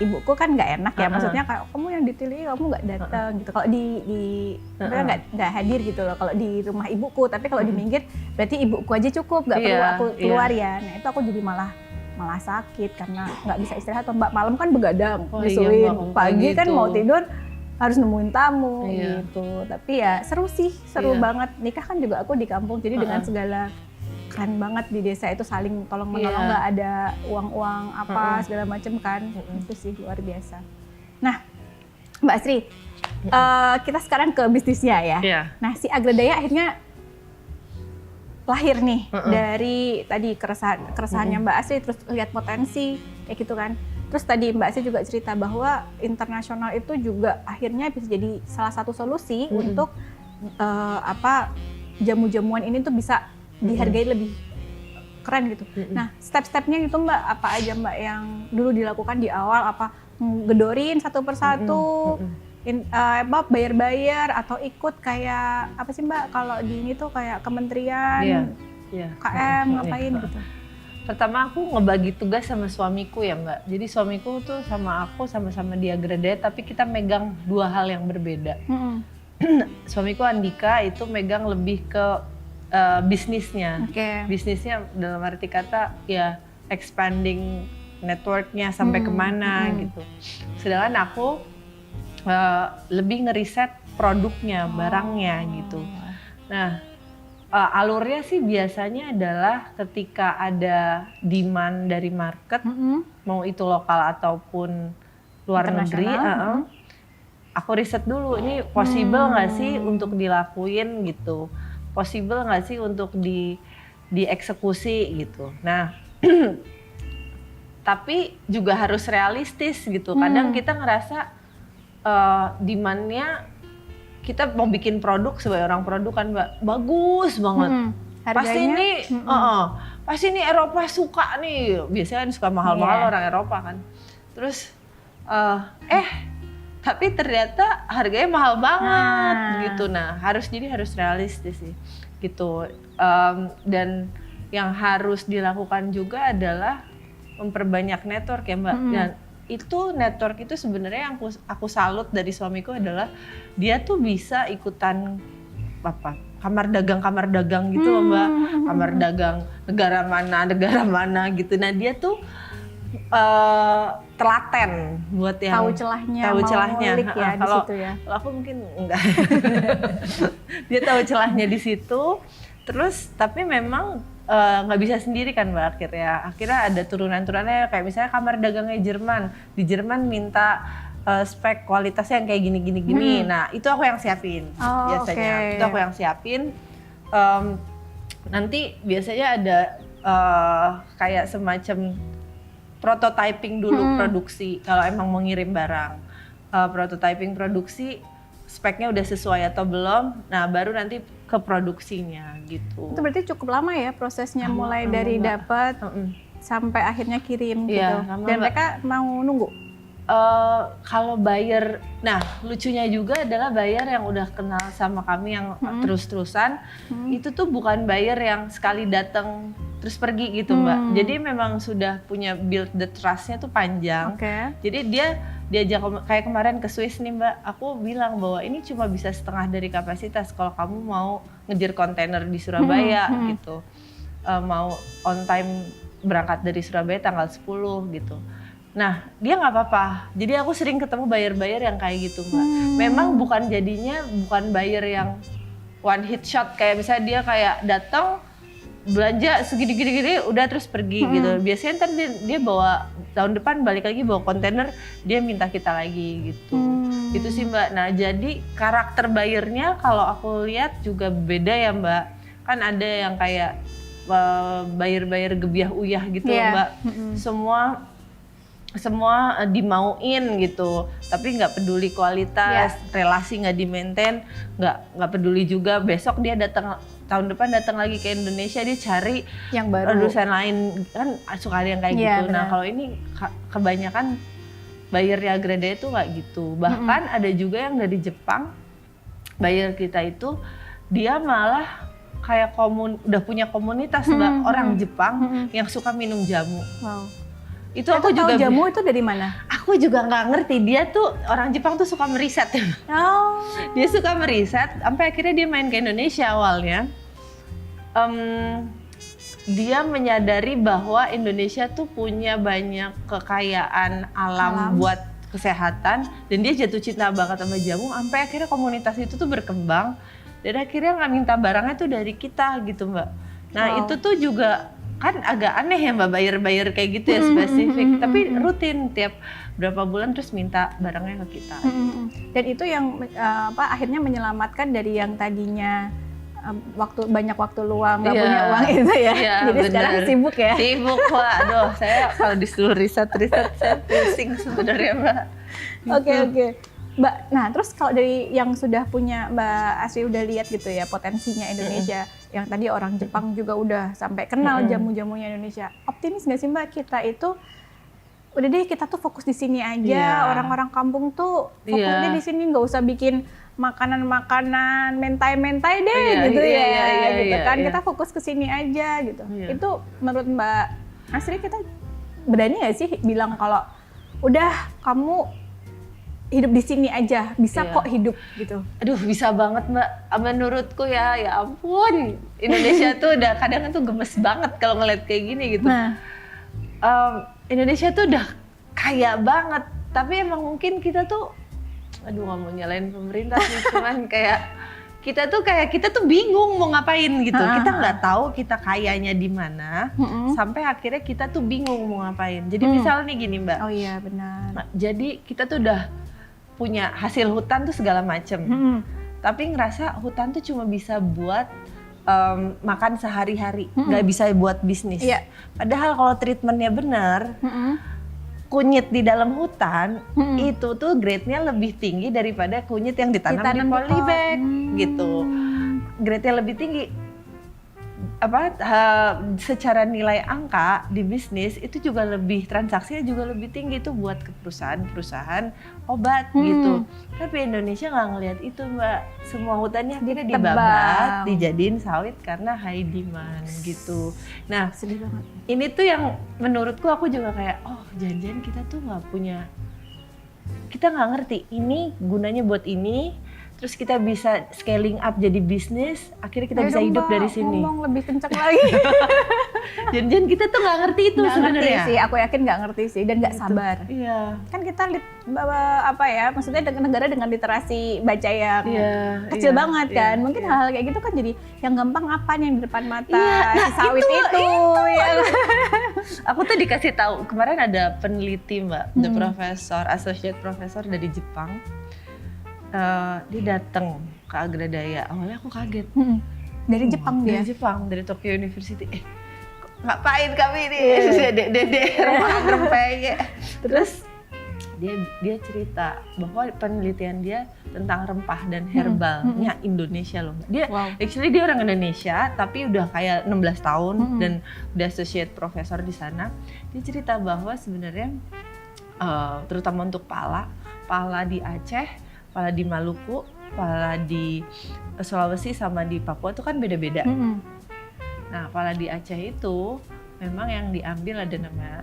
A: ibuku kan nggak enak ya, maksudnya kayak kamu yang ditilik kamu nggak datang gitu. Kalau di nggak hadir gitu loh kalau di rumah ibuku. Tapi kalau di Minggir berarti ibuku aja cukup, nggak perlu aku keluar ya. Nah itu aku jadi malah sakit karena nggak bisa istirahat. Mbak malam kan begadang, nyusuin. Pagi kan mau tidur harus nemuin tamu gitu. Tapi ya seru banget. Nikah kan juga aku di kampung, jadi dengan segala keren banget di desa itu saling tolong menolong, nggak ada uang apa segala macam kan. Itu sih luar biasa. Nah Mbak Asri, kita sekarang ke bisnisnya ya. Nah si Agradaya akhirnya lahir nih dari tadi keresahannya Mbak Asri, terus lihat potensi kayak gitu kan. Terus tadi Mbak Asri juga cerita bahwa internasional itu juga akhirnya bisa jadi salah satu solusi untuk jamu-jamuan ini tuh bisa dihargai lebih keren gitu. Nah, step-stepnya itu Mbak, apa aja Mbak yang dulu dilakukan di awal? Apa gedorin satu persatu, bayar-bayar, atau ikut kayak apa sih Mbak kalau di ini tuh kayak kementerian, KM ngapain gitu?
B: Pertama aku ngebagi tugas sama suamiku ya Mbak. Jadi suamiku tuh sama aku sama-sama dia graduate, tapi kita megang dua hal yang berbeda. Suamiku Andika itu megang lebih ke bisnisnya. Bisnisnya dalam arti kata ya expanding networknya sampai kemana gitu. Sedangkan aku lebih ngeriset produknya, barangnya gitu. Nah, alurnya sih biasanya adalah ketika ada demand dari market, mau itu lokal ataupun luar negeri, aku riset dulu ini possible nggak sih untuk dilakuin gitu, possible nggak sih untuk dieksekusi gitu. Nah, tapi juga harus realistis gitu. Kadang kita ngerasa demand-nya, kita mau bikin produk sebagai orang produk kan Mbak, bagus banget. Harganya, pasti ini Eropa suka nih, biasanya kan suka mahal-mahal orang Eropa kan. Terus tapi ternyata harganya mahal banget gitu. Nah, harus realistis sih gitu. Dan yang harus dilakukan juga adalah memperbanyak network ya Mbak. Dan itu network itu sebenarnya yang aku salut dari suamiku adalah dia tuh bisa ikutan kamar dagang gitu loh Mbak. Kamar dagang negara mana gitu. Nah, dia tuh telaten buat yang tahu celahnya
A: ya,
B: kalau aku mungkin enggak. Dia tahu celahnya di situ. Terus tapi memang nggak bisa sendiri kan Mbak, akhirnya ada turunan-turunannya, kayak misalnya kamar dagangnya Jerman, di Jerman minta spek kualitasnya yang kayak gini. Nah, itu aku yang siapin biasanya. Itu aku yang siapin. Nanti biasanya ada kayak semacam prototyping dulu produksi kalau emang mau ngirim barang. Prototyping produksi, speknya udah sesuai atau belum, nah baru nanti ke produksinya gitu. Itu
A: berarti cukup lama ya prosesnya, mulai dari dapat sampai akhirnya kirim gitu. Dan mereka mau nunggu?
B: Kalau buyer, nah lucunya juga adalah buyer yang udah kenal sama kami yang terus-terusan, itu tuh bukan buyer yang sekali datang terus pergi gitu Mbak. Jadi memang sudah punya build the trust-nya tuh panjang. Jadi dia diajak kayak kemarin ke Swiss nih Mbak, aku bilang bahwa ini cuma bisa setengah dari kapasitas kalau kamu mau ngejar kontainer di Surabaya gitu. Mau on time berangkat dari Surabaya tanggal 10 gitu. Nah, dia nggak apa-apa. Jadi aku sering ketemu buyer-buyer yang kayak gitu Mbak. Memang bukan buyer yang one hit shot, kayak misalnya dia kayak datang belanja segini-gini udah terus pergi gitu. Biasanya ntar dia bawa tahun depan balik lagi bawa kontainer, dia minta kita lagi gitu. Itu sih Mbak. Nah, jadi karakter buyernya kalau aku lihat juga beda ya Mbak. Kan ada yang kayak buyer-buyer gebiah uyah gitu Mbak. Semua dimauin gitu, tapi nggak peduli kualitas, relasi nggak di-maintain, nggak peduli juga. Besok dia tahun depan datang lagi ke Indonesia, dia cari
A: yang baru,
B: produsen lain, kan suka ada yang kayak gitu. Nah, kalau ini kebanyakan buyernya Grade itu nggak gitu. Bahkan ada juga yang dari Jepang, buyer kita itu dia malah kayak udah punya komunitas Mbak, orang Jepang yang suka minum jamu. Itu aku juga
A: jamu itu dari mana?
B: Aku juga nggak ngerti. Dia tuh orang Jepang tuh suka meriset ya. Dia suka meriset sampai akhirnya dia main ke Indonesia awalnya. Dia menyadari bahwa Indonesia tuh punya banyak kekayaan alam buat kesehatan, dan dia jatuh cinta banget sama jamu sampai akhirnya komunitas itu tuh berkembang dan akhirnya nggak minta barangnya tuh dari kita gitu Mbak. Nah, itu tuh juga kan agak aneh ya Mbak, buyer kayak gitu ya, spesifik, tapi rutin tiap berapa bulan terus minta barangnya ke kita.
A: Dan itu yang akhirnya menyelamatkan dari yang tadinya banyak waktu luang, nggak
B: Iya.
A: punya uang itu ya.
B: Iya,
A: Jadi sekarang
B: bener.
A: sibuk ya.
B: Sibuk, Mbak. Aduh, saya kalau disuruh riset saya pusing sebenarnya, Mbak.
A: Oke. Mbak, nah terus kalau dari yang sudah punya Mbak Asri udah lihat gitu ya potensinya Indonesia, yang tadi orang Jepang juga udah sampai kenal jamu-jamunya Indonesia. Optimis nggak sih Mbak kita itu udah deh kita tuh fokus di sini aja,
B: Iya.
A: orang-orang kampung tuh fokusnya
B: Iya.
A: di sini, nggak usah bikin makanan-makanan mentai-mentai deh
B: Iya,
A: gitu
B: iya,
A: ya,
B: iya,
A: gitu
B: iya,
A: kan.
B: iya.
A: Kita fokus ke sini aja gitu.
B: Iya.
A: Itu menurut Mbak Asri kita berani nggak sih bilang kalau udah kamu hidup di sini aja, bisa
B: Iya.
A: kok hidup gitu.
B: Aduh, bisa banget, Mbak. Menurutku ya ampun. Indonesia tuh udah kadang tuh gemes banget kalau ngeliat kayak gini gitu.
A: Nah,
B: Indonesia tuh udah kaya banget, tapi emang mungkin kita tuh, aduh nggak mau nyalain pemerintah sih, cuman kayak kita tuh bingung mau ngapain gitu. Kita nggak tahu kita kayanya di mana, sampai akhirnya kita tuh bingung mau ngapain. Jadi misalnya nih gini, Mbak.
A: oh iya benar.
B: Nah, jadi kita tuh udah punya hasil hutan tuh segala macem, tapi ngerasa hutan tuh cuma bisa buat makan sehari-hari, nggak bisa buat bisnis.
A: Iya.
B: Padahal kalau treatmentnya benar, kunyit di dalam hutan itu tuh grade-nya lebih tinggi daripada kunyit yang ditanam di
A: Ditanam di pot.
B: polybag gitu. Grade-nya lebih tinggi. Secara nilai angka di bisnis itu juga lebih, transaksinya juga lebih tinggi tuh buat ke perusahaan-perusahaan obat gitu. Tapi Indonesia nggak ngelihat itu, Mbak. Semua hutannya akhirnya
A: Ditebang.
B: dibabat, dijadiin sawit karena high demand gitu. Nah,
A: Sedih banget.
B: ini tuh yang menurutku aku juga kayak, oh jangan-jangan kita tuh kita nggak ngerti ini gunanya buat ini, terus kita bisa scaling up jadi bisnis, akhirnya kita
A: Ayo
B: bisa
A: dong,
B: hidup
A: Mbak,
B: dari sini.
A: ngomong lebih kencang lagi.
B: Jangan-jangan kita tuh nggak ngerti itu
A: Nggak ngerti
B: sebenarnya.
A: sih, aku yakin nggak ngerti sih dan nggak sabar.
B: Iya.
A: Kan kita maksudnya negara dengan literasi baca yang
B: Iya,
A: kecil
B: iya,
A: banget
B: iya,
A: kan. Mungkin
B: iya.
A: hal-hal kayak gitu kan jadi yang gampang apa yang di depan mata,
B: Iya,
A: si
B: nah
A: sawit itu. Ya.
B: Aku tuh dikasih tahu kemarin ada peneliti, Mbak, the professor, associate professor dari Jepang. Dia datang ke Agradaya. Awalnya aku kaget.
A: Dari Jepang dia.
B: Dari Jepang, dari Tokyo University. Kok ngapain kami ini?
A: Iya.
B: Dede rempah-rempah. Terus dia cerita bahwa penelitian dia tentang rempah dan herbalnya Indonesia loh. Dia
A: Wow.
B: actually dia orang Indonesia tapi udah kayak 16 tahun dan udah associate professor di sana. Dia cerita bahwa sebenarnya terutama untuk pala di Aceh, pala di Maluku, pala di Sulawesi sama di Papua itu kan beda-beda. Nah, pala di Aceh itu memang yang diambil ada namanya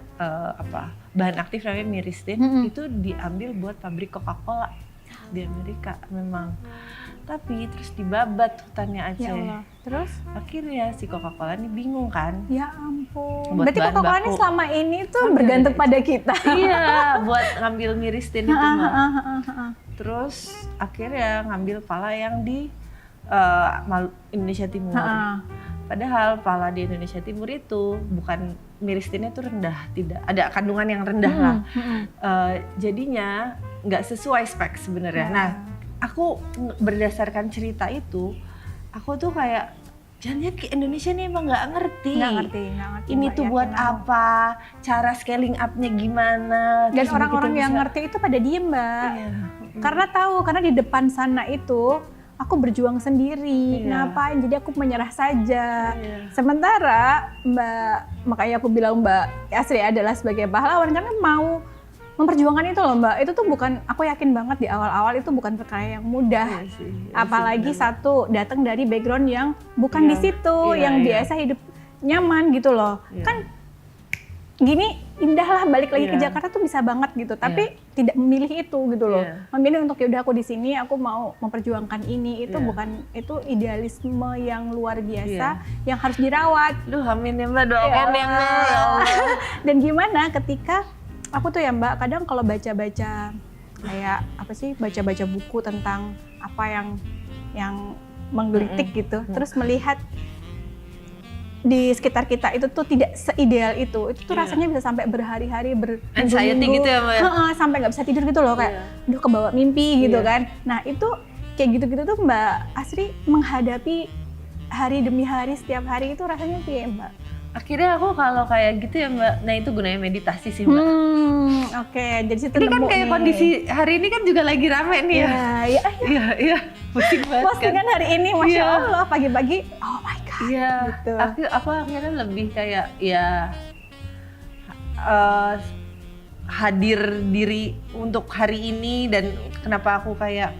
B: bahan aktif namanya myristin, itu diambil buat pabrik Coca-Cola di Amerika memang. Tapi terus dibabat hutannya Aceh.
A: Ya Allah. Terus?
B: Akhirnya si Coca-Cola ini bingung kan.
A: Ya ampun.
B: Buat
A: Berarti
B: bahan
A: Coca-Cola ini
B: baku.
A: selama ini tuh bergantung pada kita.
B: Iya, buat ngambil myristin itu mah. Terus akhirnya ngambil pala yang di Indonesia Timur. Padahal pala di Indonesia Timur itu bukan myristinnya tuh rendah, tidak ada kandungan yang rendah lah. Jadinya nggak sesuai spek sebenarnya. Nah, aku berdasarkan cerita itu, aku tuh kayak jangan-jangan ke Indonesia nih emang nggak ngerti.
A: Nggak ngerti.
B: Ini
A: Mbak,
B: tuh
A: yakin
B: buat
A: aku.
B: apa? Cara scaling up-nya gimana?
A: Dan
B: terus
A: orang-orang
B: begitu
A: yang
B: bisa-
A: ngerti itu pada diem, Mbak.
B: Iya.
A: Karena tahu, karena di depan sana itu aku berjuang sendiri.
B: Iya.
A: Ngapain? Jadi aku menyerah saja.
B: Iya.
A: Sementara makanya aku bilang Mbak Asri adalah sebagai pahlawan karena mau memperjuangkan itu loh, Mbak. Itu tuh bukan, aku yakin banget di awal-awal itu bukan perkara yang mudah.
B: Iya sih, iya
A: Apalagi
B: sih,
A: satu datang dari background yang bukan
B: Iya,
A: di situ,
B: iya,
A: yang
B: iya.
A: biasa hidup nyaman gitu loh.
B: Iya.
A: Kan gini indah lah balik lagi ke
B: Iya.
A: Jakarta tuh bisa banget gitu, tapi tidak memilih itu gitu loh.
B: Iya.
A: Memilih untuk yaudah aku di sini, aku mau memperjuangkan ini, itu
B: Iya.
A: bukan, itu idealisme yang luar biasa yang harus dirawat.
B: Duh, amin ya Mbak, doakan ya Mbak. Ya Allah.
A: Dan gimana ketika aku tuh ya Mbak, kadang kalau baca-baca kayak apa sih, baca-baca buku tentang apa yang menggelitik gitu, terus melihat di sekitar kita itu tuh tidak seideal itu tuh
B: Iya.
A: rasanya bisa sampai berhari-hari,
B: Anxiety
A: berminggu-minggu,
B: gitu ya, Mbak ya?
A: sampai nggak bisa tidur gitu loh, kayak aduh kebawa mimpi gitu
B: Iya.
A: kan. Nah itu kayak gitu-gitu tuh Mbak Asri menghadapi hari demi hari setiap hari itu rasanya piye Mbak?
B: Akhirnya aku kalau kayak gitu ya Mbak, nah itu gunanya meditasi sih Mbak.
A: Oke, jadi situ
B: Ini kan
A: nemu
B: kayak
A: nih.
B: kondisi hari ini kan juga lagi rame nih ya.
A: Iya,
B: Iya, pusing banget kan.
A: postingan hari ini, Masya
B: Iya.
A: Allah, pagi-pagi, oh my God,
B: Iya,
A: gitu.
B: aku akhirnya lebih kayak ya eh, hadir diri untuk hari ini dan kenapa aku kayak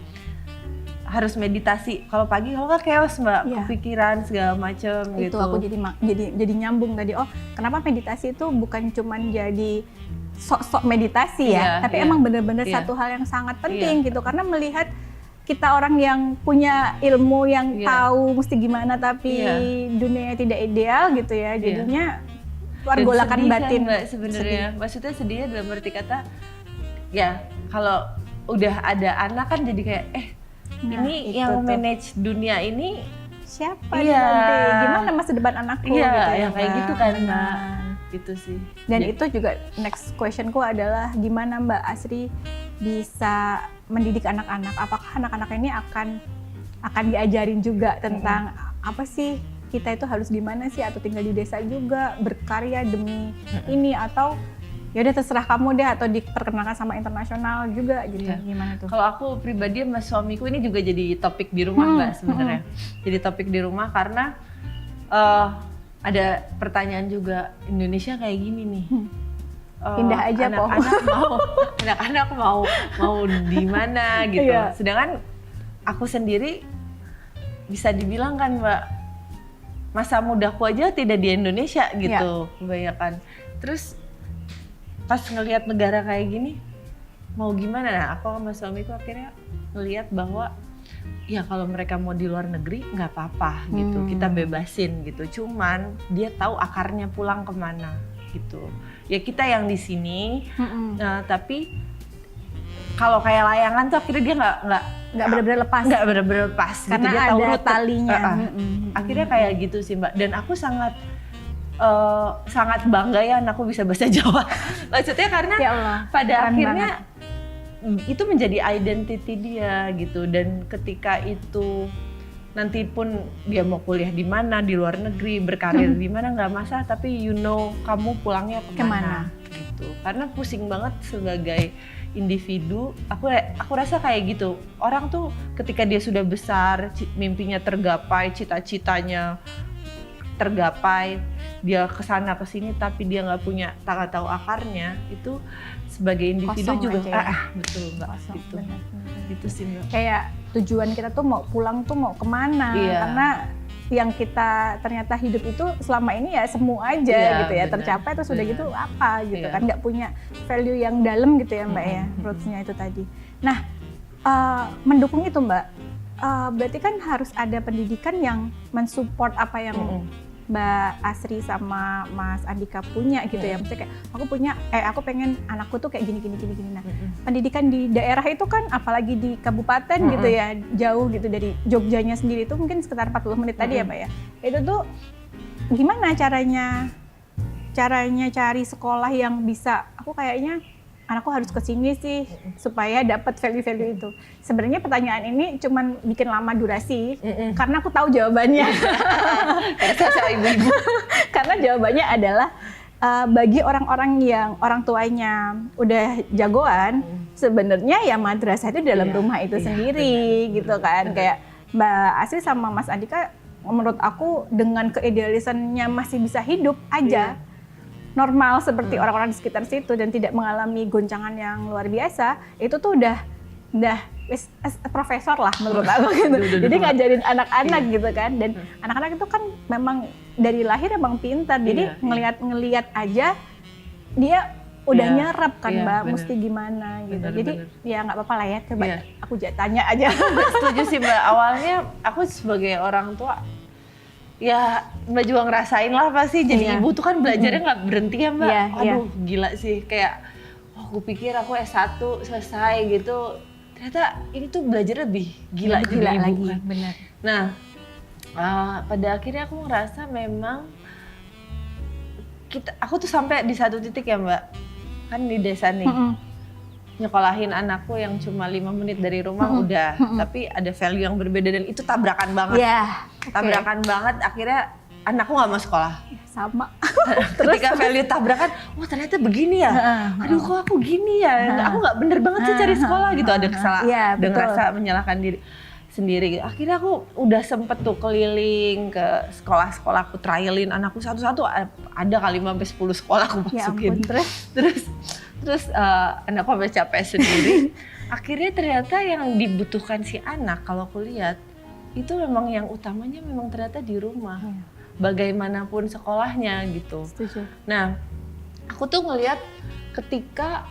B: harus meditasi. Kalau pagi kalau nggak chaos Mbak,
A: Iya.
B: kepikiran segala macem
A: Itu
B: gitu.
A: aku jadi nyambung tadi. Oh, kenapa meditasi itu bukan cuman jadi sok-sok meditasi ya,
B: Iya,
A: tapi
B: iya.
A: emang bener-bener
B: Iya.
A: satu hal yang sangat penting
B: Iya.
A: gitu. Karena melihat kita orang yang punya ilmu yang
B: Iya.
A: tahu mesti gimana tapi
B: Iya.
A: dunianya tidak ideal gitu ya,
B: Iya.
A: jadinya
B: Dan
A: pergolakan
B: sedih
A: batin.
B: kan, Mbak sebenarnya. Maksudnya sedihnya dalam arti kata ya kalau udah ada anak kan jadi kayak
A: Nah,
B: ini
A: itu
B: yang
A: tuh.
B: manage dunia ini
A: Siapa
B: Iya.
A: nanti? Gimana masa depan anakku?
B: iya
A: gitu ya,
B: yang kayak
A: Mbak.
B: gitu kan
A: Benar.
B: Mbak. Gitu sih.
A: Dan
B: Ya,
A: itu juga next questionku adalah gimana Mbak Asri bisa mendidik anak-anak? Apakah anak-anak ini akan diajarin juga tentang apa sih kita itu harus gimana sih, atau tinggal di desa juga berkarya demi ini, atau ya udah terserah kamu deh, atau diperkenalkan sama internasional juga gitu.
B: Iya.
A: Gimana tuh?
B: Kalau aku pribadi sama suamiku ini juga jadi topik di rumah Mbak sebenarnya. Jadi topik di rumah karena ada pertanyaan juga, Indonesia kayak gini nih.
A: Pindah aja, Po.
B: Anak-anak mau di mana gitu.
A: Iya.
B: Sedangkan aku sendiri bisa dibilang kan Mbak, masa mudaku aja tidak di Indonesia gitu kebanyakan. Terus pas ngelihat negara kayak gini mau gimana? Nah, aku sama suamiku akhirnya ngelihat bahwa ya kalau mereka mau di luar negeri nggak apa-apa gitu, kita bebasin gitu. Cuman dia tahu akarnya pulang kemana gitu. Ya kita yang di sini, tapi kalau kayak layangan tuh akhirnya dia
A: Nggak benar-benar lepas.
B: nggak bener-bener lepas
A: Karena
B: gitu. Dia tahu
A: ada
B: rute.
A: talinya.
B: Akhirnya kayak gitu sih Mbak. Dan aku sangat bangga ya anakku bisa bahasa Jawa. Maksudnya karena
A: Ya Allah,
B: pada
A: keren
B: akhirnya itu menjadi identity dia gitu. Dan ketika itu nanti pun dia mau kuliah di mana, di luar negeri, berkarir di mana nggak masalah, tapi kamu pulangnya kemana gitu. Karena pusing banget sebagai individu, aku rasa kayak gitu. Orang tuh ketika dia sudah besar, mimpinya tergapai, cita-citanya tergapai, dia kesana kesini tapi dia nggak tahu akarnya, itu sebagai individu
A: Kosong
B: juga
A: aja ya.
B: betul Mbak.
A: Kosong,
B: Gitu.
A: benar.
B: Gitu sih Mbak.
A: Kayak tujuan kita tuh mau pulang tuh mau kemana,
B: Iya.
A: karena yang kita ternyata hidup itu selama ini ya semu aja
B: Iya,
A: gitu ya,
B: benar,
A: tercapai terus udah
B: benar.
A: gitu apa gitu
B: Iya.
A: kan, nggak punya value yang dalam gitu ya Mbak ya, roots-nya itu tadi. Nah, mendukung itu Mbak, berarti kan harus ada pendidikan yang mensupport apa yang Mbak Asri sama Mas Andika punya gitu ya. Maksudnya kayak aku pengen anakku tuh kayak gini. Nah, pendidikan di daerah itu kan apalagi di kabupaten gitu ya, jauh gitu dari Jogjanya sendiri itu mungkin sekitar 40 menit tadi ya Pak ya. Itu tuh gimana caranya cari sekolah yang bisa, aku kayaknya anakku harus ke sini sih supaya dapat value-value itu. Sebenarnya pertanyaan ini cuman bikin lama durasi karena aku tahu jawabannya.
B: Kayak ibu-ibu.
A: Karena jawabannya adalah bagi orang-orang yang orang tuanya udah jagoan, sebenarnya ya madrasah itu di dalam rumah itu sendiri gitu kan. Kayak Mbak Asri sama Mas Andika, menurut aku dengan keidealisannya masih bisa hidup aja. Normal seperti orang-orang di sekitar situ dan tidak mengalami goncangan yang luar biasa, itu tuh udah profesor lah menurut aku gitu. Jadi ngajarin anak-anak gitu kan, dan anak-anak itu kan memang dari lahir emang pintar, jadi ngelihat aja dia udah nyerap kan Mbak, mesti gimana gitu. Jadi ya nggak apa-apa lah ya, coba aku tanya aja.
B: Setuju sih Mbak, awalnya aku sebagai orang tua ya Mbak juga ngerasain lah pasti jadi ibu tuh kan belajarnya nggak berhenti ya Mbak. Aduh gila sih, kayak aku pikir aku S1 selesai gitu, ternyata ini tuh belajar lebih gila jadi ibu
A: lagi
B: kan.
A: benar.
B: Nah pada akhirnya aku ngerasa memang aku tuh sampai di satu titik ya Mbak, kan di desa nih nyekolahin anakku yang cuma 5 menit dari rumah udah, tapi ada value yang berbeda dan itu tabrakan banget. Tabrakan banget, akhirnya anakku nggak mau sekolah.
A: Sama.
B: Ketika value tabrakan, wah ternyata begini ya. Aduh kok aku gini ya. Aku nggak bener banget sih cari sekolah gitu. Ada kesalahan, ada ngerasa menyalahkan diri sendiri gitu. Akhirnya aku udah sempet tuh keliling ke sekolah-sekolah, aku trialin anakku satu-satu, ada kali 5-10 sekolah aku masukin.
A: Ya ampun,
B: terus anakku sampai capek sendiri. Akhirnya ternyata yang dibutuhkan si anak kalau aku lihat itu memang yang utamanya memang ternyata di rumah. Bagaimanapun sekolahnya gitu.
A: Setuju.
B: Nah, aku tuh ngelihat ketika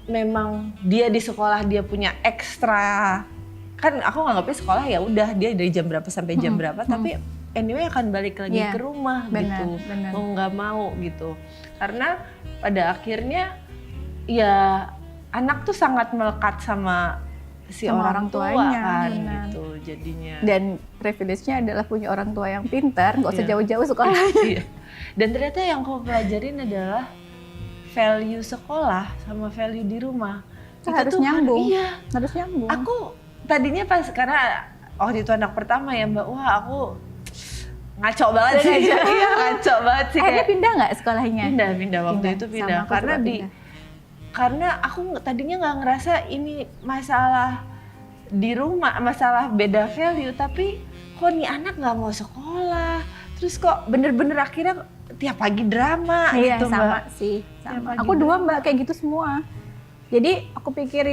B: memang dia di sekolah dia punya ekstra, kan aku nganggapnya sekolah ya udah dia dari jam berapa sampai jam berapa, tapi anyway akan balik lagi ke rumah gitu, mau nggak mau gitu. Karena pada akhirnya ya anak tuh sangat melekat sama si orang tuanya kan gitu jadinya.
A: Dan privilege-nya adalah punya orang tua yang pintar, nggak usah jauh-jauh sekolah.
B: Dan ternyata yang aku pelajarin adalah value sekolah sama value di rumah.
A: Itu harus nyambung.
B: Harus nyambung. Aku tadinya pas karena waktu itu anak pertama ya Mbak, wah aku ngaco banget sih. Iya ngaco banget sih.
A: Akhirnya pindah nggak sekolahnya?
B: Pindah waktu itu pindah karena aku tadinya nggak ngerasa ini masalah di rumah, masalah beda value, tapi kok nih anak nggak mau sekolah, terus kok bener-bener akhirnya tiap pagi drama gitu Mbak.
A: Sama sih, sama. Aku dua Mbak kayak gitu semua. Jadi aku pikir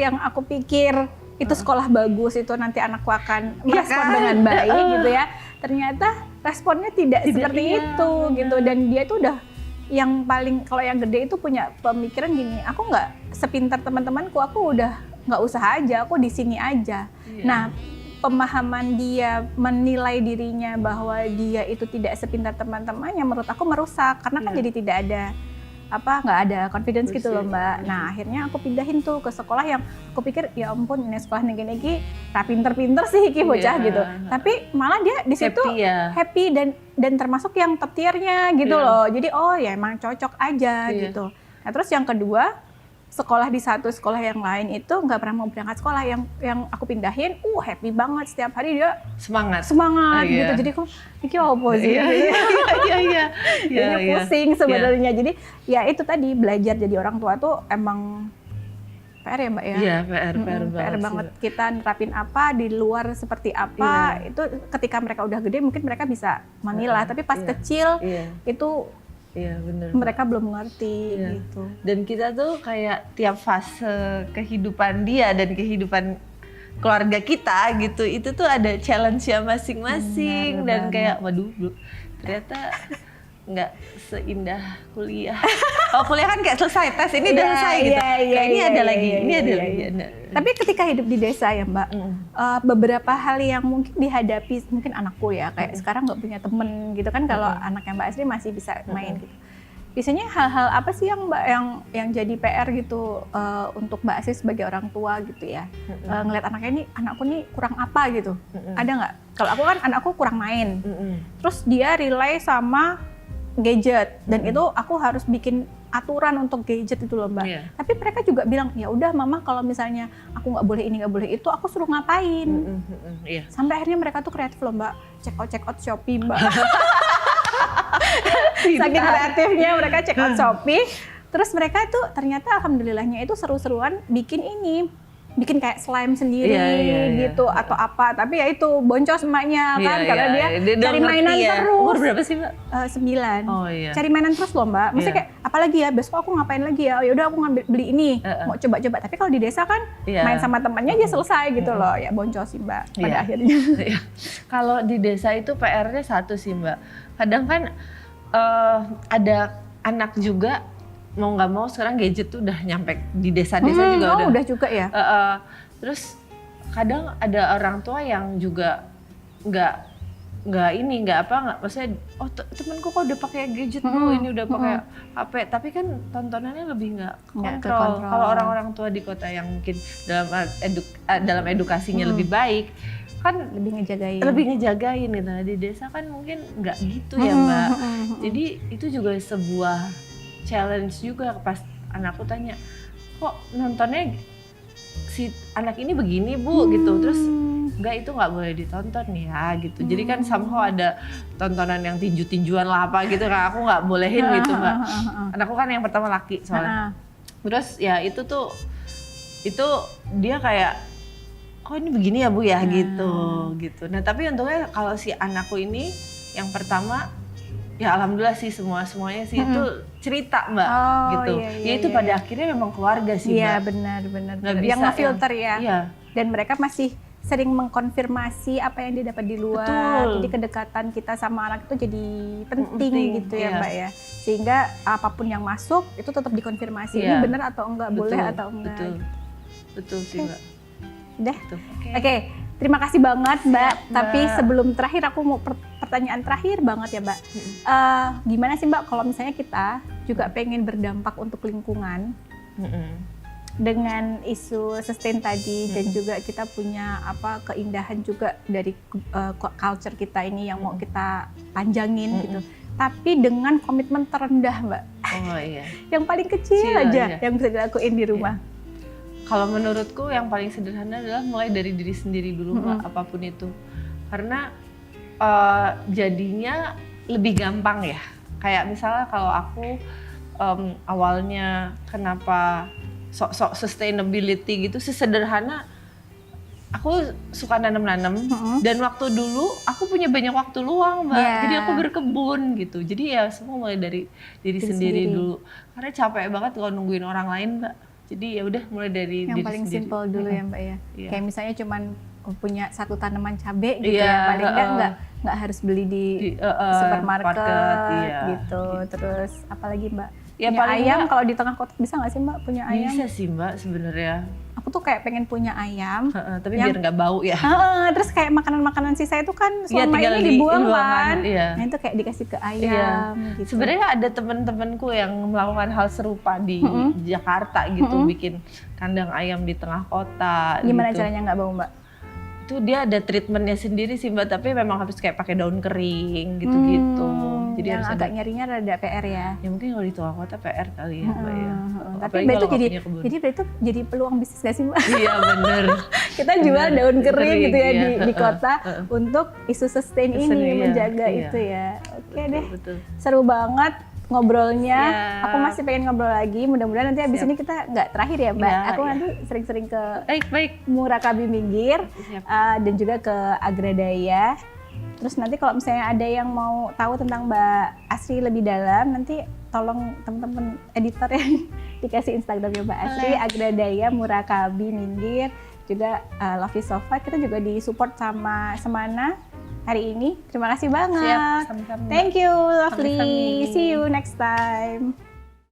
A: itu sekolah bagus, itu nanti anakku akan merespon dengan baik gitu ya. Ternyata responnya tidak seperti itu gitu, dan dia itu udah yang paling, kalau yang gede itu punya pemikiran gini, aku nggak sepintar teman-temanku, aku udah nggak usah aja, aku di sini aja. Nah, pemahaman dia menilai dirinya bahwa dia itu tidak sepintar teman-temannya, menurut aku merusak, karena kan jadi tidak ada nggak ada confidence gitu loh Mbak. Nah akhirnya aku pindahin tuh ke sekolah yang aku pikir ya ampun ini sekolah negi pinter-pinter sih iki bocah gitu. Tapi malah dia di situ happy dan termasuk yang top tiernya gitu loh. Jadi ya emang cocok aja gitu. Nah terus yang kedua, sekolah di satu sekolah yang lain itu nggak pernah mau berangkat sekolah, yang aku pindahin happy banget, setiap hari dia semangat gitu. Jadi kok ini apa sih? Ini pusing sebenarnya. Jadi ya itu tadi, belajar jadi orang tua tuh emang PR ya Mbak ya.
B: Iya,
A: PR banget. Kita nerapin apa di luar seperti apa, itu ketika mereka udah gede mungkin mereka bisa memilah, tapi pas kecil itu
B: bener.
A: Mereka belum ngerti gitu.
B: Dan kita tuh kayak tiap fase kehidupan dia dan kehidupan keluarga kita gitu, itu tuh ada challenge-nya masing-masing. Dan kayak waduh ternyata nggak seindah kuliah. Kalau kuliah kan kayak selesai tes ini udah selesai gitu. Ini ada lagi.
A: Tapi ketika hidup di desa ya Mbak, beberapa hal yang mungkin dihadapi, mungkin anakku ya kayak sekarang nggak punya temen gitu kan, kalau anaknya Mbak Asri masih bisa main gitu. Biasanya hal-hal apa sih yang Mbak yang jadi PR gitu untuk Mbak Asri sebagai orang tua gitu ya, ngeliat anakku nih kurang apa gitu, ada nggak? Kalau aku kan anakku kurang main, terus dia rely sama gadget, dan itu aku harus bikin aturan untuk gadget itu loh Mbak. Tapi mereka juga bilang ya udah Mama, kalau misalnya aku nggak boleh ini nggak boleh itu, aku suruh ngapain. Sampai akhirnya mereka tuh kreatif loh Mbak, check out Shopee Mbak. Saking kreatifnya mereka check out Shopee. Terus mereka itu ternyata alhamdulillahnya itu seru-seruan bikin kayak slime sendiri gitu atau apa, tapi ya itu boncos emaknya kan, karena dia cari mainan terus.
B: Umur berapa sih Mbak?
A: 9. Cari mainan terus loh Mbak. Maksudnya kayak apalagi ya, besok aku ngapain lagi ya? Ya udah aku beli ini, mau coba-coba. Tapi kalau di desa kan main sama temannya dia selesai gitu loh. Ya boncos sih Mbak pada akhirnya.
B: Kalau di desa itu PR-nya satu sih Mbak. Kadang kan ada anak juga mau nggak mau sekarang gadget tuh udah nyampe di desa-desa juga
A: udah juga ya.
B: Terus kadang ada orang tua yang juga nggak maksudnya temanku kok udah pakai gadget ini udah pakai HP, tapi kan tontonannya lebih nggak kontrol. Kalau orang-orang tua di kota yang mungkin dalam edukasinya lebih baik kan lebih ngejagain gitu. Nah, di desa kan mungkin nggak gitu ya Mbak. Jadi itu juga sebuah challenge juga pas anakku tanya, kok nontonnya si anak ini begini Bu gitu, terus enggak, itu nggak boleh ditonton ya gitu. Jadi kan somehow ada tontonan yang tinju-tinjuan lah apa gitu kan, aku nggak bolehin gitu Mbak. Anakku kan yang pertama laki soalnya. Terus ya itu dia kayak, kok ini begini ya Bu ya gitu. Nah tapi untungnya kalau si anakku ini yang pertama, ya alhamdulillah sih semuanya sih itu cerita Mbak gitu. Ya itu pada akhirnya memang keluarga sih Mbak.
A: Iya benar. Yang ngefilter ya. Iya. Dan mereka masih sering mengkonfirmasi apa yang dia dapat di luar.
B: Betul.
A: Jadi kedekatan kita sama anak itu jadi penting gitu ya Mbak ya. Sehingga apapun yang masuk itu tetap dikonfirmasi. Ini benar atau enggak, boleh atau enggak.
B: Betul sih Mbak.
A: Udah. Oke. Terima kasih banget Mbak. Tapi sebelum terakhir aku mau pertanyaan terakhir banget ya Mbak. Gimana sih Mbak kalau misalnya kita juga pengen berdampak untuk lingkungan dengan isu sustain tadi dan juga kita punya keindahan juga dari culture kita ini yang mau kita panjangin gitu. Tapi dengan komitmen terendah Mbak.
B: Oh iya.
A: Yang paling kecil aja yang bisa dilakuin di rumah.
B: Kalau menurutku yang paling sederhana adalah mulai dari diri sendiri dulu Mbak, apapun itu. Karena jadinya lebih gampang ya. Kayak misalnya kalau aku awalnya kenapa sok-sok sustainability gitu, sesederhana aku suka nanam-nanam dan waktu dulu aku punya banyak waktu luang Mbak. Jadi aku berkebun gitu. Jadi ya semua mulai dari diri sendiri dulu. Karena capek banget kalau nungguin orang lain Mbak. Jadi ya udah mulai dari
A: yang
B: diri
A: paling
B: sendiri.
A: simple dulu ya Mbak ya. Kayak misalnya cuman punya satu tanaman cabai gitu ya, paling nggak harus beli di supermarket gitu. Terus apalagi Mbak?
B: Ya
A: punya ayam kalau di tengah kota bisa nggak sih Mbak punya ayam?
B: Bisa sih Mbak sebenarnya.
A: Aku tuh kayak pengen punya ayam.
B: Tapi biar nggak bau ya.
A: Terus kayak makanan-makanan sisa itu kan selama ini dibuang kan. Nah itu kayak dikasih ke ayam gitu.
B: Sebenarnya ada teman-temanku yang melakukan hal serupa di Jakarta gitu, bikin kandang ayam di tengah kota.
A: Gimana
B: gitu.
A: caranya nggak bau Mbak?
B: Itu dia ada treatmentnya sendiri sih Mbak, tapi memang harus kayak pakai daun kering gitu-gitu. Jadi
A: yang
B: harus
A: agak nyerinya rada PR ya.
B: Ya mungkin kalau di tengah kota PR kali ya Mbak ya.
A: Tapi itu jadi peluang bisnis gak sih Mbak?
B: Iya bener.
A: Kita jual daun kering gitu ya di kota untuk isu sustain ini, menjaga itu ya. Oke deh, seru banget ngobrolnya. Aku masih pengen ngobrol lagi. Mudah-mudahan nanti abis ini kita nggak terakhir ya Mbak. Aku nanti sering-sering ke Murakabi Minggir dan juga ke Agradaya. Terus nanti kalau misalnya ada yang mau tahu tentang Mbak Asri lebih dalam, nanti tolong teman-teman editor yang dikasih Instagramnya Mbak Asri, Agradaya Murakabi Minggir, juga Lovely Sofa. Kita juga disupport sama Semana hari ini. Terima kasih banget.
B: Siap, sama-sama.
A: Thank you, Lovely.
B: Sama-sama.
A: See you next time.